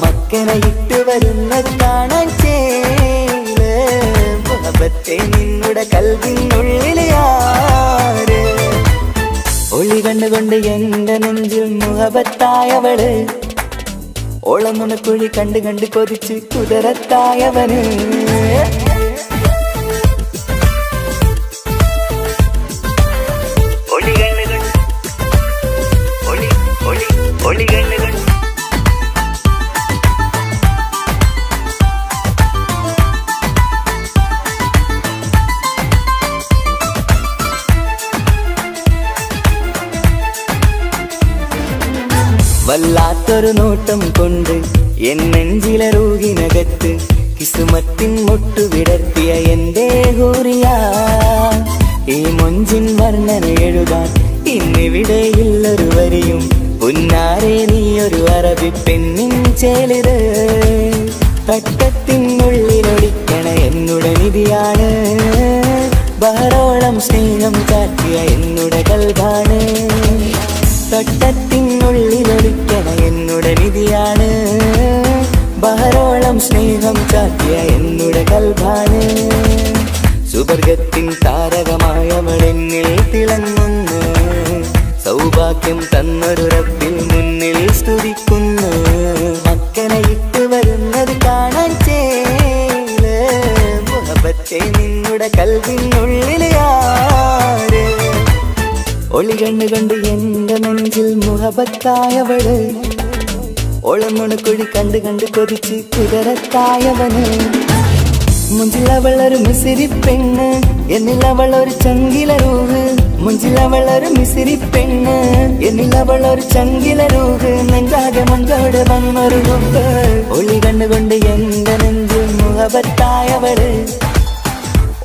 മക്കനെ ഇട്ട് വരുന്ന കാണാൻ ചേല് മുഹബത്തെ നിന്നുടെ കൽവിനുള്ളിലെ ആര്. ഒളി കണ്ടുകൊണ്ട് എന്റെ നെഞ്ചിൽ മുഹബത്തായവള്, ഓളം നുണക്കുഴി കണ്ട് കണ്ട് കൊതിച്ച് കുതിരത്തായവന്. വല്ലാത്തൊരു നോട്ടം കൊണ്ട് എൻ നെഞ്ചിലെ റൂഹിനകത്ത് കിസുമത്തിൻ മുട്ടു വിടർത്തിയ എന്റെ ഹൂറിയ. ഈ മൊഞ്ചിൻ വർണ്ണന എഴുതാൻ ഇന്നിവിടെയുള്ളൊരു വരിയും പുന്നാരെ നീയൊരു അറബി പെണ്ണിൻ ചേലിത്. തട്ടത്തിനുള്ളിലൊളിക്കണ എന്നുടെ നിധിയാണ്, ബഹറോളം സ്നേഹം ചാറ്റിയ എന്നുടെ കൽബാണ്. തട്ടത്തിനുള്ളിലൊളിക്കണ എന്നുടെ നിധിയാണ്, ബഹറോളം സ്നേഹം ചാറ്റിയ എന്നുടെ കൽബാണ്. സുവർഗത്തിൻ താരകമായവളെന്നിൽ തിളങ്ങുന്നു, സൗഭാഗ്യം തന്നൊരു റബ്ബിൽ മുന്നിൽ സ്തുതിക്കുന്നു. മക്കനെ ഇട്ട് വരുന്നത് കാണാൻ ചേല് മുഹബത്തെ നിന്നുടെ കൽവിനുള്ളിലെ ആര്. ഒളി കണ്ടുകൊണ്ട് എന്റെ നെഞ്ചിൽ മുഹബത്തായവള്, ഓളം നുണക്കുഴി കണ്ട് കണ്ട് കൊതിച്ച് കുതിരത്തായവന്. മുഞ്ചിലവളൊരു മിസിരി പെണ്ണ്, എന്നിലവളൊരു ചങ്കില രൂഹ്. മുഞ്ചിലവളൊരു മിസിരി പെണ്ണ്, എന്നിലവളൊരു ചങ്കില രൂഹ്. നെഞ്ചാകെ മഞ്ചോട് വന്നൊരു രൂപ്. ഒളി കണ്ടുകൊണ്ട് എന്റെ നെഞ്ചിൽ മുഹബത്തായവള്,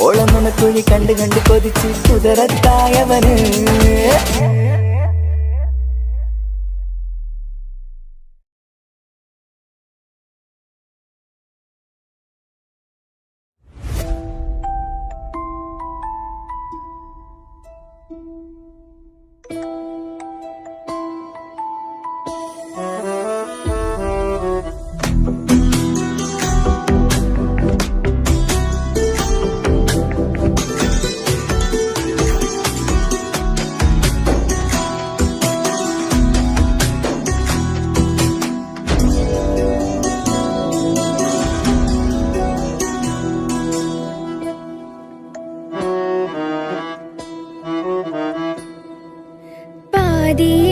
ഓളം നുണക്കുഴി കണ്ട് കണ്ട് കൊതിച്ച് കുതിരത്തായവന്.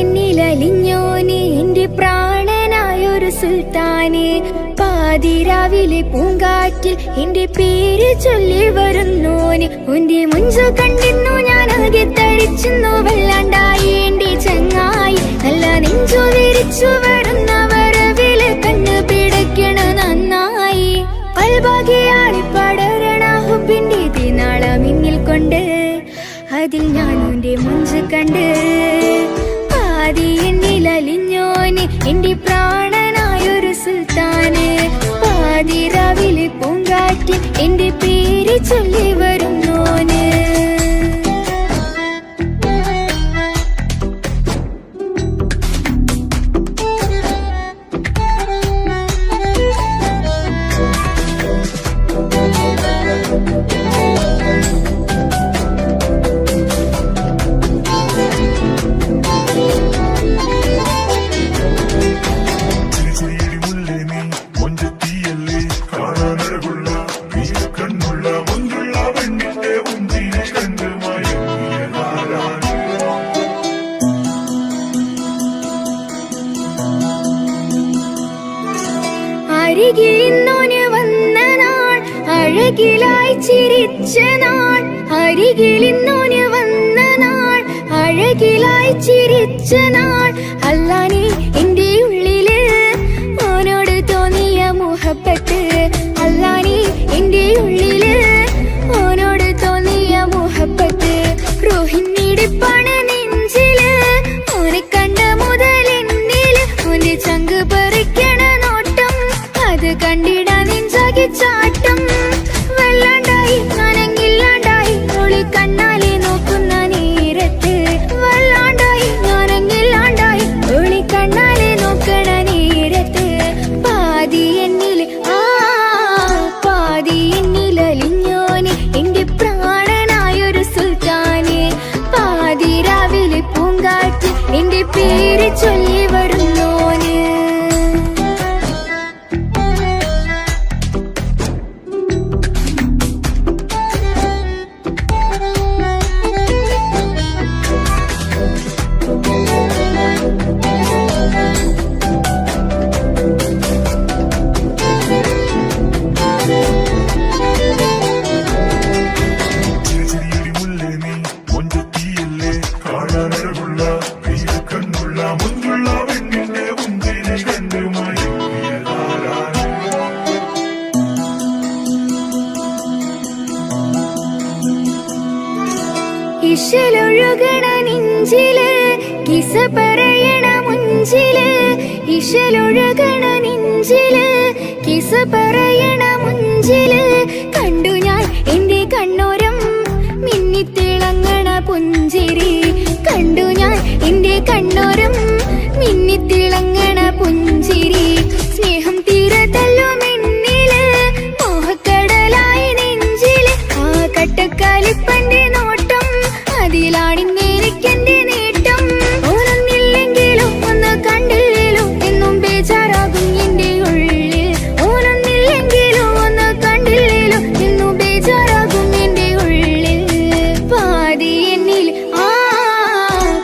എന്നിലലിഞ്ഞോനെ എന്റെ പ്രാണനായൊരു സുൽത്താനെ. പാതിരാവിലെ പൂങ്കാറ്റിൽ എന്റെ പേര് ചൊല്ലി വരുന്നോന്. ഒന്റെ മുഞ്ചു കണ്ടിരുന്നു ഞാൻ ആകെ തരിച്ചു വല്ലാണ്ടായി എന്റെ ചങ്ങായി. നല്ല നെഞ്ചു വിരിച്ചു വരുന്ന വരവില് കണ്ണു പിടയ്ക്കണ നന്നായി. പൽഭാഗ്യാളി പടരണ ഹുബിന്റെ തിനാള മിന്നിൽ കൊണ്ട് അതിൽ ഞാൻ എന്റെ മുഞ്ചു കണ്ട്. പാതി എന്നിലലിഞ്ഞോന് എന്റെ പ്രാണനായൊരു സുൽത്താന്. പാതിരാവിലെ പൂങ്കാറ്റിൽ എന്റെ പേര് ചൊല്ലി വരുന്നോന്. അരികിലിന്നോന് വന്ന നാൾ, അഴകിലായി ചിരിച്ച നാൾ. അരികിലിന്നോന് വന്ന നാൾ, അഴകിലായി ചിരിച്ച നാൾ. അല്ലാനെ എന്റെ ഉള്ളില് ഓനോട് തോന്നിയ മുഹബത്ത്. അല്ലാനെ എന്റെ ഉള്ളില് ഓനോട് തോന്നിയ മുഹബത്ത്. റോഹിണിടിപ്പാണ് നെഞ്ചില്, ഓനെ കണ്ട മുതൽ എന്നില്. ഓന്റെ ചങ്ക് പറിക്കണ നോട്ടം അത് കണ്ടിട എന്റെ പേര് ചൊല്ലി വരുന്നോന്. ഇശലൊഴുകണ നെഞ്ചില് കിസ പറയണ മുഞ്ചില്. ഇശലൊഴുകണ നെഞ്ചില് കിസ പറയണ മുഞ്ചില്. കണ്ടു ഞാൻ എന്റെ കണ്ണോരം മിന്നിത്തിളങ്ങണ പുഞ്ചിരി. കണ്ടു ഞാൻ എന്റെ കണ്ണോരം മിന്നിത്തിളങ്ങണ പുഞ്ചിരി. സ്നേഹം തീരതല്ലോ എന്നില് മോഹക്കടലായി നെഞ്ചില്. ആ കട്ടക്കാലിപ്പന്റെ നോട്ടം അതിലാണിന്നെനിക്കെന്റെ നേട്ടം. ഓനൊന്നില്ലെങ്കിലും ഒന്ന് കണ്ടില്ലേലും എന്നും ബേജാറാകും എന്റെ ഉള്ളിൽ. ഓനൊന്നില്ലെങ്കിലും ഒന്ന് കണ്ടില്ലേലും എന്നും ബേജാറാകും എന്റെ ഉള്ളിൽ. പാതി എന്നിൽ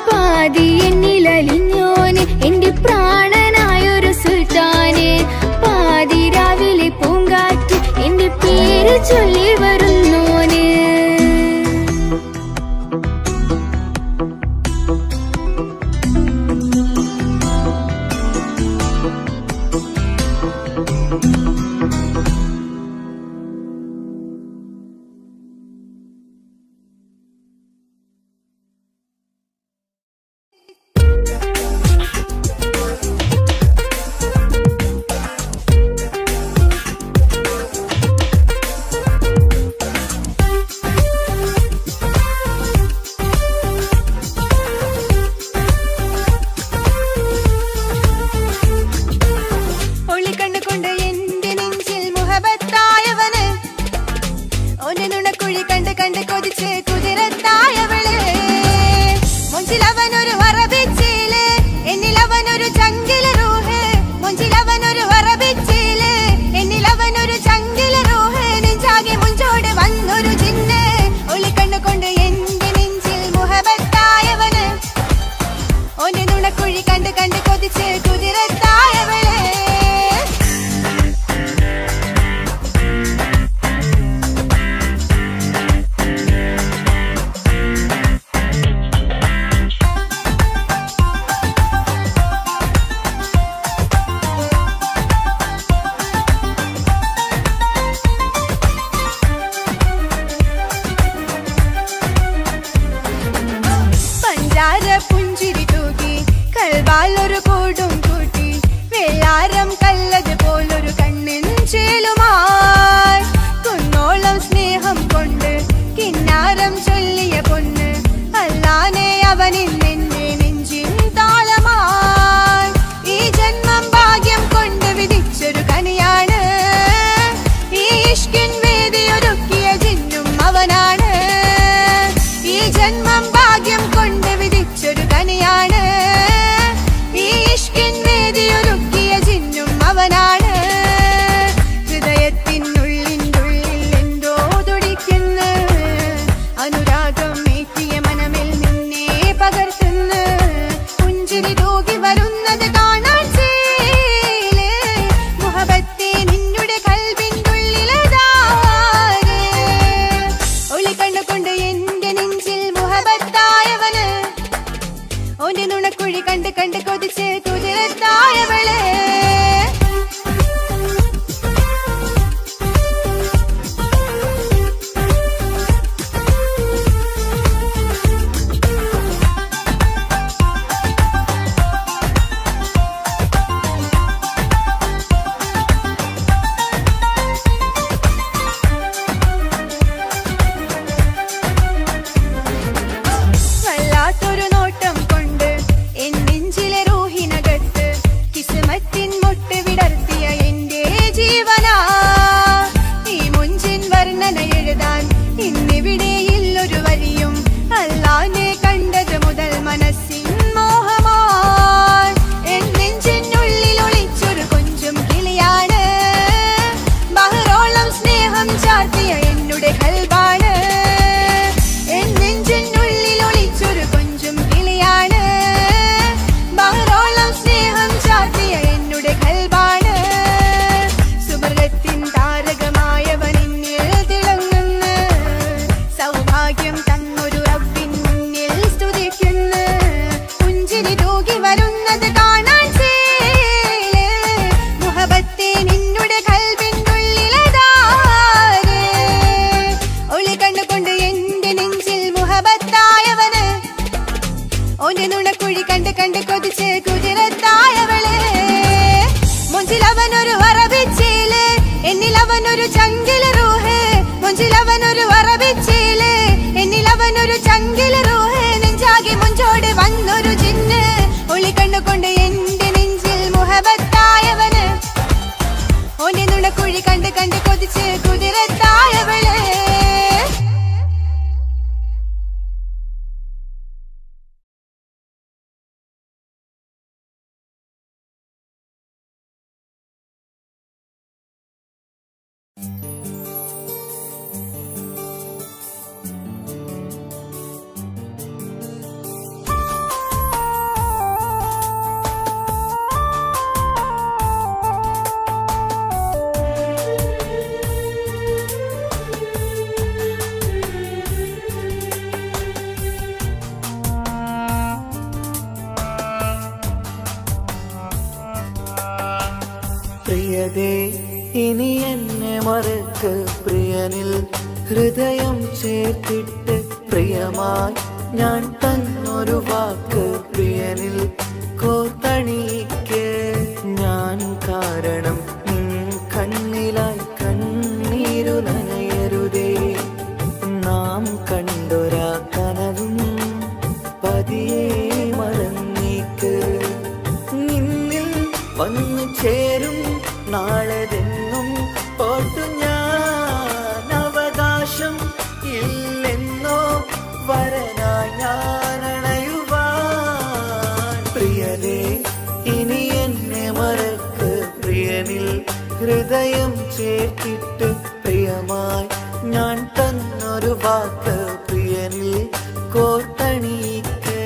പാതി എന്നിൽ അലിഞ്ഞോന് എന്റെ പ്രാണനായൊരു സുൽത്താന്. പാതി രാവിലെ പൂങ്കാറ്റ് എന്റെ പേര് ചൊല്ലി വരുന്നോന്. മുട്ട് നുണക്കുഴി കണ്ട് കണ്ട് കൊതിച്ച് കുതിരത്തായവള് മുഞ്ചിലവനൊരു അറബിച്ചേല് എന്നിലവനൊരു ചങ്കില് റൂഹ് മുഞ്ചിലവനൊരു അറബിച്ചേല് എന്നിലവനൊരു ചങ്കില് റൂഹ് നെഞ്ചാകെ മുഞ്ചോട് വന്നൊരു ജിന്ന് ഒളി കണ്ണുകൊണ്ട് എന്റെ നെഞ്ചിൽ മുഹബത്തായവന് ഓന്റെ നുണക്കുഴി കണ്ട് കണ്ട് കൊതിച്ച് കുതിരത്തായവള് പ്രിയതേ ഇനി എന്നെ മറക്ക് പ്രിയനിൽ ഹൃദയം ചേർത്തിട്ട് പ്രിയമായി ഞാൻ തന്നൊരു വാക്ക് പ്രിയനിൽ കോർത്തണിക്ക് ഞാൻ കാരണം നിൻ കണ്ണിലായി കണ്ണീരു നനയരുതേ നാം കണ്ടൊരാ കനവും പതിയെ മറന്നേക്ക് നിന്നിൽ വന്നു ചേരും നാളെതെന്നും ഓർത്തു ഞാൻ അവകാശം ഇല്ലെന്നോ വരനായി ഞാൻ അണയുവാൻ പ്രിയനേ ഇനി എന്നെ മറക്ക് പ്രിയനിൽ ഹൃദയം ചേർത്തിട്ട് പ്രിയമായി ഞാൻ തന്നൊരു വാക്ക് പ്രിയനിൽ കോർത്തണിക്ക്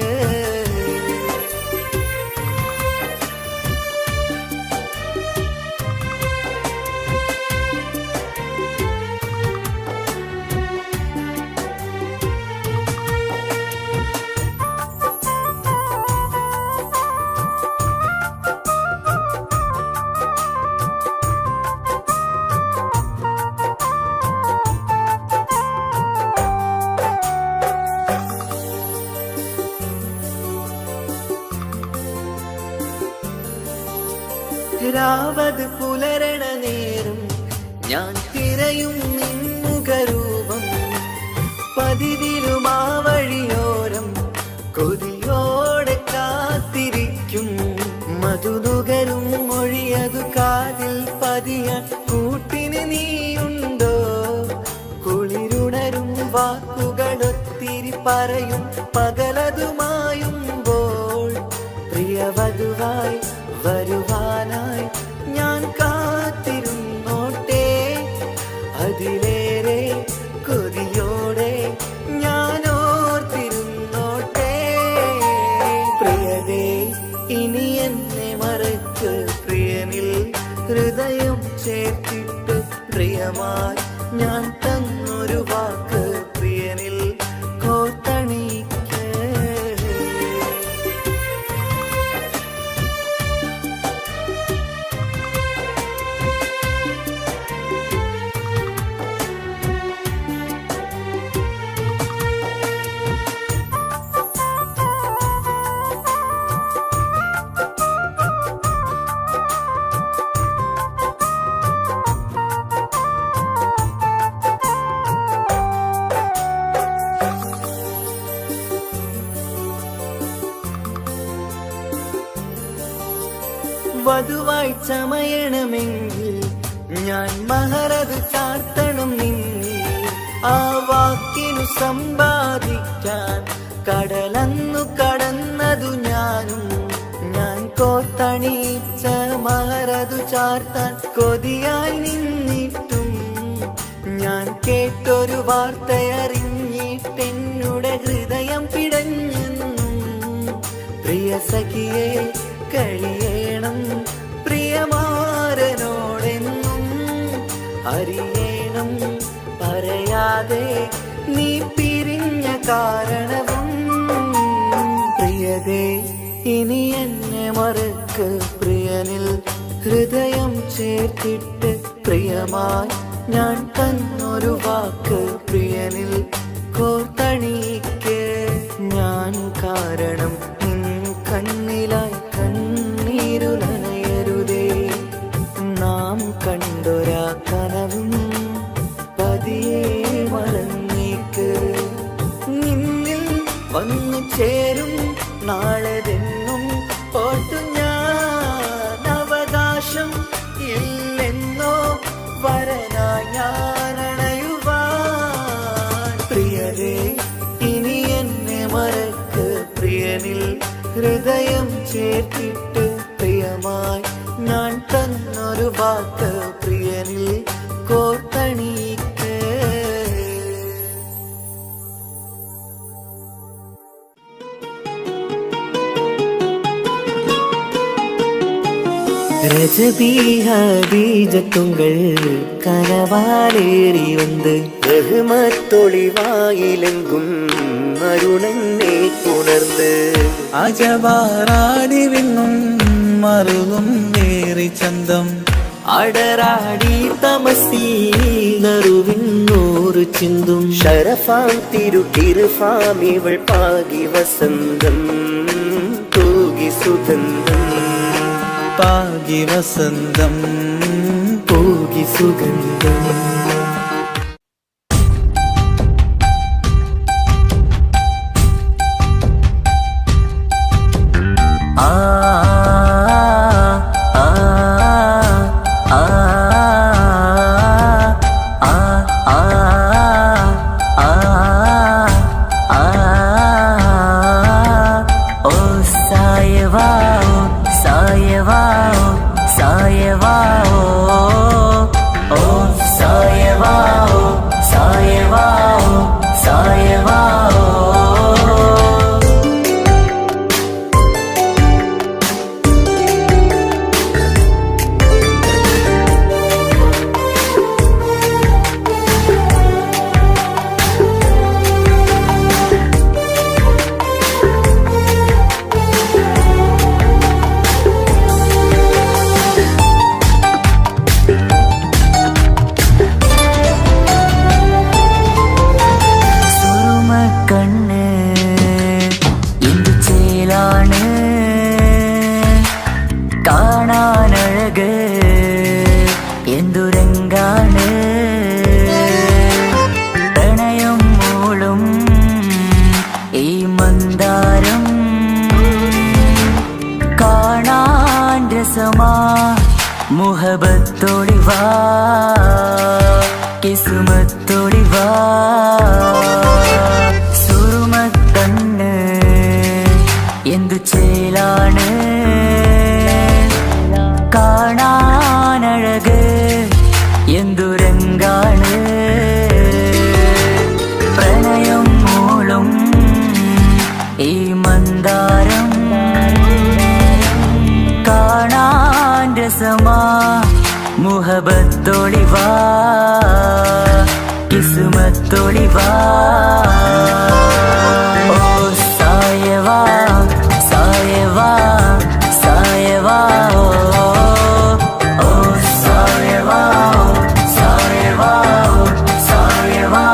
രാവത് പുലരണ നേരം ഞാൻ തിരയും നിൻമുഖരൂപം പതിവിലും ആ വഴിയോരം കൊതിയോടെ കാത്തിരിക്കും മധുനുകരും മൊഴിയതു കാതിൽ പതിയാൻ കൂട്ടിന് നീയുണ്ടോ കുളിരുണരും വാക്കുകളൊത്തിരി പറയും പകലതുമായുമ്പോൾ പ്രിയവധുവായി വരുവാനായി ഞാൻ കാത്തിരുന്നോട്ടെ അതിലേറെ കൊതിയോടെ ഞാൻ ഓർത്തിരുന്നോട്ടെ പ്രിയതേ ഇനി എന്നെ മറക്ക് പ്രിയനിൽ ഹൃദയം ചേർത്തിട്ട് പ്രിയമായി ഞാൻ തന്നൊരു വാക്ക് പ്രിയനിൽ കോർത്തണിക്ക് വധുവായി ചമയണമെങ്കിൽ ഞാൻ മഹറത് ചാർത്തണം നിന്നിൽ ആ വാക്കിനു സമ്പാദിക്കാൻ കടലന്നു കടന്നതു ഞാനും ഞാൻ കോർത്തണിച്ച മഹറതു ചാർത്താൻ കൊതിയായി നിന്നിട്ടും ഞാൻ കേട്ടൊരു വാർത്തയറിഞ്ഞിട്ടെന്നുടെ ഹൃദയം പിടഞ്ഞെന്നും പ്രിയ സഖിയെ കഴിയണം പ്രിയമാരനോടെന്നും അറിയണം പറയാതെ നീ പിരിഞ്ഞ കാരണവും പ്രിയതേ ഇനി എന്നെ മറക്ക് പ്രിയനിൽ ഹൃദയം ചേർത്തിട്ട് പ്രിയമായി ഞാൻ തന്നൊരു വാക്ക് പ്രിയനിൽ കോർത്തണിക്ക് ഞാൻ കാരണം കണ്ണിലായി കണ്ണീരു നനയരുതേ. നാം കണ്ടൊരാ കനവും പതിയെ മറന്നേക്ക്. നിന്നിൽ വന്നു ചേരും നാളെതെന്നും ഓർത്തു ഞാൻ. അവകാശം ഇല്ലെന്നോ വരനായി ഞാനണയുവാൻ. പ്രിയരേ ഇനി എന്നെ മറക്ക്. പ്രിയനിൽ ഹൃദയം ചേർത്തിട്ട് പ്രിയമായി ഞാൻ തന്നൊരു വാക്ക് പ്രിയനിൽ കോർത്തണിക്ക്. ரஜபி ஹதீஜத்துங்கள் கனவாலேறி வந்து ரஹ்மத்தொளிவாயிலெங்கும் அருணன்னே உணர்ந்து അജവാറാടി വിണ്ണും മറുകും വേറി ചന്തം അടരാടി തമസീനറുവിന്നൂറ് ചിന്തും ഷറഫാം തിരുട്ടിരുഫാം ഇവൾ പാകി വസന്തം തൂകി സുഗന്ധം പാകി വസന്തം പോകി സുഗന്ധം. ആ ആ ആ ആ ആ ആ ഓ സായവാ സായവാ സായവാ ഓ സായവാ സായവാ സായവാ. കാണാനഴക് എന്തുരങ്കാണ് പ്രണയം മൂളും ഈ മന്ദാരം കാണാൻ രസമാ മുഹബത്തോടിവാ കിസ്മത്തോടിവാ സുറുമക്കണ്ണ് എന്തു ചേലാണ് കാണാനഴക് എന്തുരങ്കാണ് പ്രണയം മൂളും ഈ മന്ദാരം കാണാൻ രസമാ മുഹബത്തോളിവാ കിസ്മത്തോളിവാ. ഓ സായവാ സായവാ സായവാ ഓ സായവാ സായവാ സായവാ.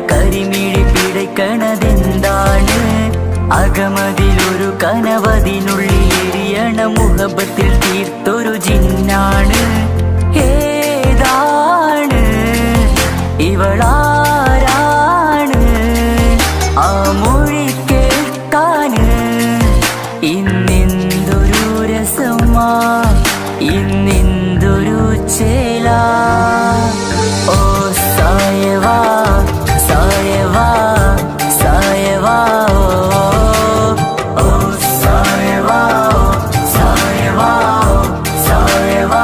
കരിമിഴിപ്പിടക്കണതെന്താണ് അകമതിലൊരു കനവതിനുള്ളിൽ എരിയണ മുഹബത്തിൽ തീർത്തൊരു ജിന്നാണ് ഏതാണ് ഇവളാരാണ് ആ മൊഴി കേൾക്കാന് ഇന്നെന്തൊരു രസമാ ഇന്നെന്തൊരു ചേല ഓ സായവാ സായവാ സായവാ ഓ സായവാ സായവാ സായവാ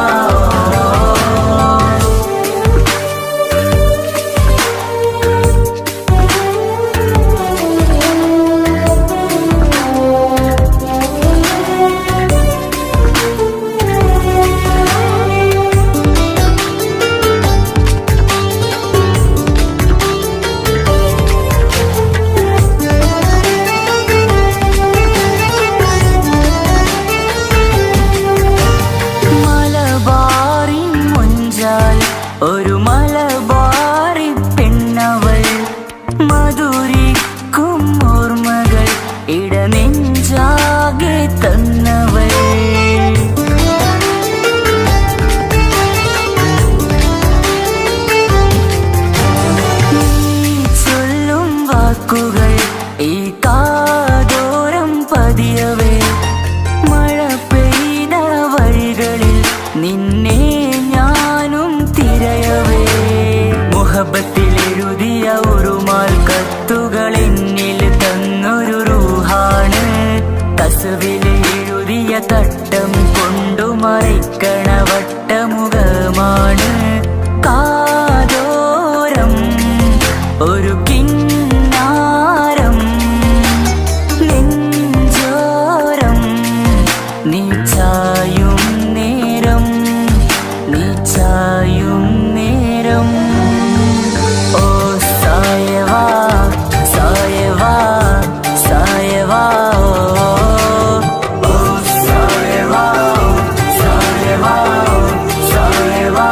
മലബാറിൻ മുഞ്ചാൽ ഒരു മലബാറി പെണ്ണവൾ മധുരിക്കും ഓർമ്മകൾ ഇടനെഞ്ചാകെ തന്നവൾ നീ ചൊല്ലും വാക്കുകൾ ഈ കാതോരം പതിയവേ മഴ പെയ്ത വഴികളിൽ നിന്നെ ഞാനും തിരയവേ മുഹബത്തിൽ എഴുതിയ ഒരു മാൽ കത്തുകൾ എന്നിൽ തന്നൊരു റൂഹാണ് കസുവിൽ എഴുതിയ തട്ടം കൊണ്ടു മറിക്കണ വട്ടമുഖമാണ് കാതോരം ഒരു കിന്നാരം നെഞ്ചോരം നീ ചായും നേരം നീ ചായും നേരം ഓ സായവാ സായവാ സായവാ ഓ സായവാ സായവാ സായവാ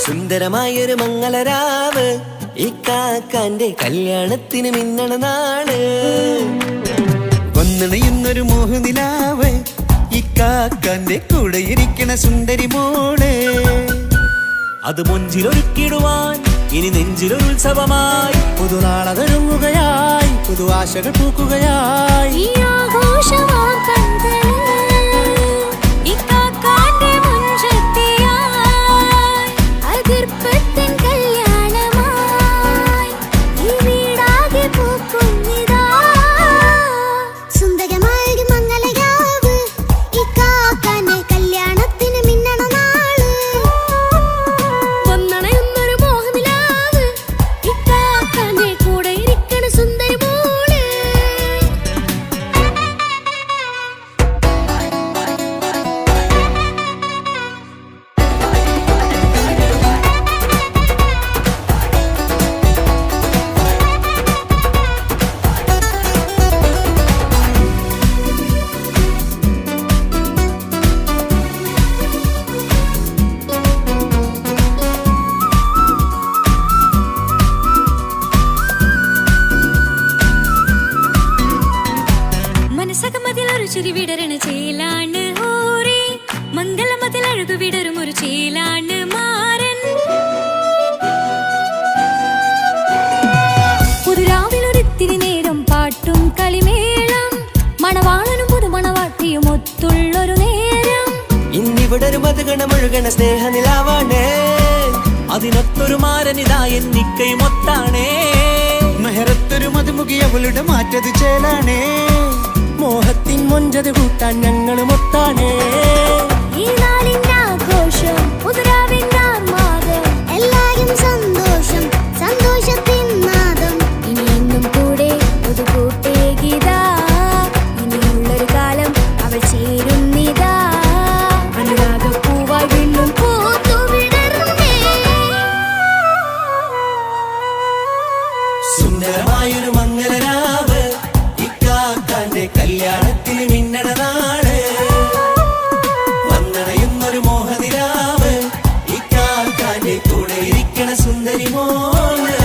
സുന്ദരമായൊരു മംഗളരാവ് ഇക്കാക്കാന്റെ കല്യാണത്തിന് മിന്നണ നാള്. വന്നണയുന്നൊരു മോഹനിലാവ് ഇക്കാക്കാന്റെ കൂടെ ഇരിക്കണ സുന്ദരി മോള്. അത് മൊഞ്ചിലൊരുക്കിടുവാൻ ഇനി നെഞ്ചിലൊരു ഉത്സവമായി പുതുനാളതൊരുങ്ങുകയായി പുതുആശകൾ പൂക്കുകയായി. ഈ ആഘോഷമാം പന്തലിൽ ഇക്കാക്കാന്റെ മുൻചെത്തിയായി അതിർപ്പത്തിൻ കല്യാണമായി ഈ വീടാകെ പൂക്കുന്നിതാ. സുന്ദരമായൊരു മംഗളരാവ് ഇക്കാക്കാന്റെ കല്യാണത്തിന് മിന്നണ നാള്. വന്നണയുന്നൊരു മോഹനിലാവ് ഇക്കാക്കാന്റെ കൂടെ ഇരിക്കണ സുന്ദരി മോള്. മനസ്സകമതിലൊരു ചിരി വിടരണ ചേലാണ് ഹോറി മംഗളമതിൽ അഴുതു വിടരും ഒരു ചേലാണ് മാരൻ. പുതുരാവിലൊരിത്തിരി നേരം പാട്ടും കളിമേളം മണവാളനും പുതുമണവാട്ടിയും ഒത്തുള്ളൊരു നേരം. ഇന്നിവിടൊരു മധുഗണമൊഴുകണ സ്നേഹനിലാവാണ്. അതിനൊത്തൊരു മാരനിതാ എന്നിക്കൈമൊത്താണേ. മെഹറത്തൊരു മധുമുഖി അവളുടെ മാറ്റത് ചേലാണേ. മോഹത്തിൻ മൊഞ്ചത് കൂട്ടാൻ ഞങ്ങളും ഒത്താണേ. ഈ നാളിന്റെ ആഘോഷം പുതുരാവിന്റെ ആർമാദം എല്ലാരും സന്തോഷം സന്തോഷത്തിൻ നാദം. ഇനി എന്നും കൂടെ പുതുകൂട്ടേ ഗീതാ ഇനിയുള്ളൊരു കാലം അവൾ ചേരുന്നിതാ. അനുരാഗപ്പൂവായി വീണ്ടും പൂത്തുവിടരുന്നേ. സുന്ദരമായൊരു മംഗളരാവ് ഇക്കാക്കാന്റെ കല്യാണത്തിന് മിന്നണ നാള്. വന്നണയുന്നൊരു മോഹനിലാവ് ഇക്കാക്കാന്റെ കൂടെ ഇരിക്കണ സുന്ദരി മോള്.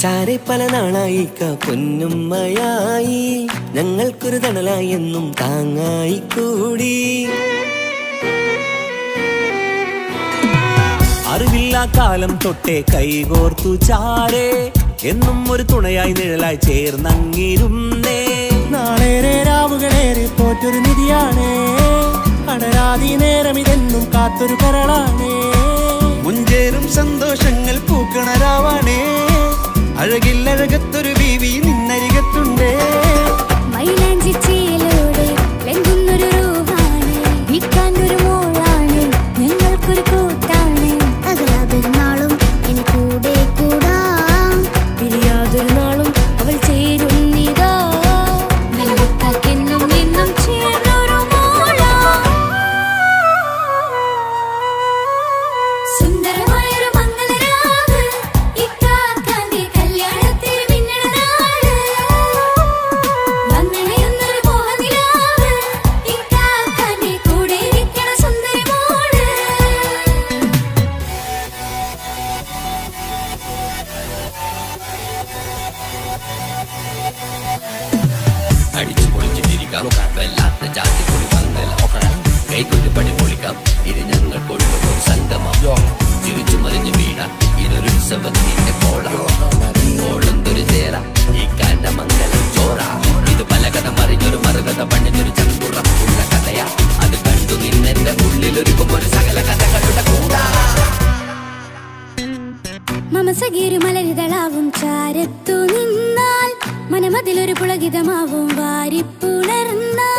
ചാരെ പല നാളായി പൊന്നുമ്മയായി ഞങ്ങൾക്കൊരു തണലായി എന്നും താങ്ങായി കൂടി. അറിവില്ലാ കാലം തൊട്ടേ കൈകോർത്തു ചാരേ എന്നും ഒരു തുണയായി നിഴലായി ചേർന്നങ്ങിരുന്നേ. നാളേറെ രാവുകളേറെ പോറ്റൊരു നിധിയാണേ. അടരാതി നേരം ഇതെന്നും കാത്തൊരു കരളാണേ. മുഞ്ചേറും സന്തോഷങ്ങൾ പൂക്കണരാവാണേ. അഴകില്ലഴകത്തൊരു ബീവി നിന്നരികത്തുണ്ടേ. മൈലാഞ്ചി ചേലോടെ ലംഘുന്നൊരു റൂഹാണ് വിക്കാനൊരു മോളാണ് ഞങ്ങൾക്കൊരു കൂട്ടാണ്. അകലാതൊരുനാളും എന്നെ കൂടെ കൂടാം പിരിയാതൊരു നാളും അവൾ ചേരുന്നിതാ. നൽകുക്കാക്കെന്നും എന്നും ചേർന്നൊരു മോളാ. സുന്ദരമായൊരു മംഗളരാവ് ഇക്കാക്കാന്റെ കല്യാണത്തിന് മിന്നണ നാള്. വന്നണയുന്നൊരു മോഹനിലാവ് ഇക്കാക്കാന്റെ കൂടെ ഇരിക്കണ സുന്ദരി മോള്. അടിച്ചു പൊളിച്ചിട്ടിരിക്കാം വല്ലാത്ത ജാതി പൊളി പന്തല. കൈകൊട്ടി പടി പൊളിക്കാം ഇത് ഞങ്ങൾക്കുള്ള ഒരു സംഗമം. തിരിച്ചു മറിഞ്ഞ് വീണ ഇതൊരു ഉത്സവത്തിന്റെ കോളം. ഓളന്തൊരു ചേര ഈ കാന്റെ മംഗലം ചോറ. ഇത് പലകഥ മറിഞ്ഞൊരു മറുകഥ പണിഞ്ഞൊരു ചങ്കുറപ്പുള്ള കഥയാ. അത് കണ്ടു നിന്നെന്റെ ഉള്ളിലൊരുക്കും ഒരു സകല കഥകളുടെ കൂടാ. മമസഗീരു മലരിതളാവും ചാരത്തു നിന്നാൽ മനമതിലൊരു പുളകിതമാവും വാരിപ്പുണർന്നാൽ.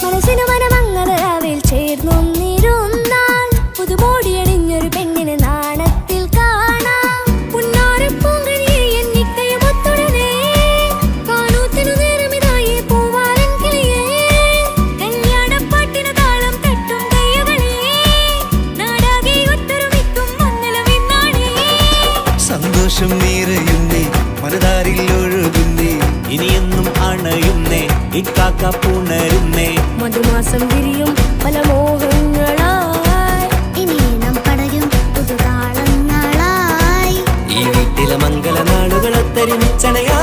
മനസ്സിനു മനമംഗളരാവിൽ കാക്ക പുണരുന്നേ. മധുമാസം വിരിയും പല മോഹങ്ങളായി ഇനി നാം പടരും പുതുതാളങ്ങളായി ഈ വീട്ടിലെ മംഗളനാളുകളൊത്തരിമിച്ചണയാ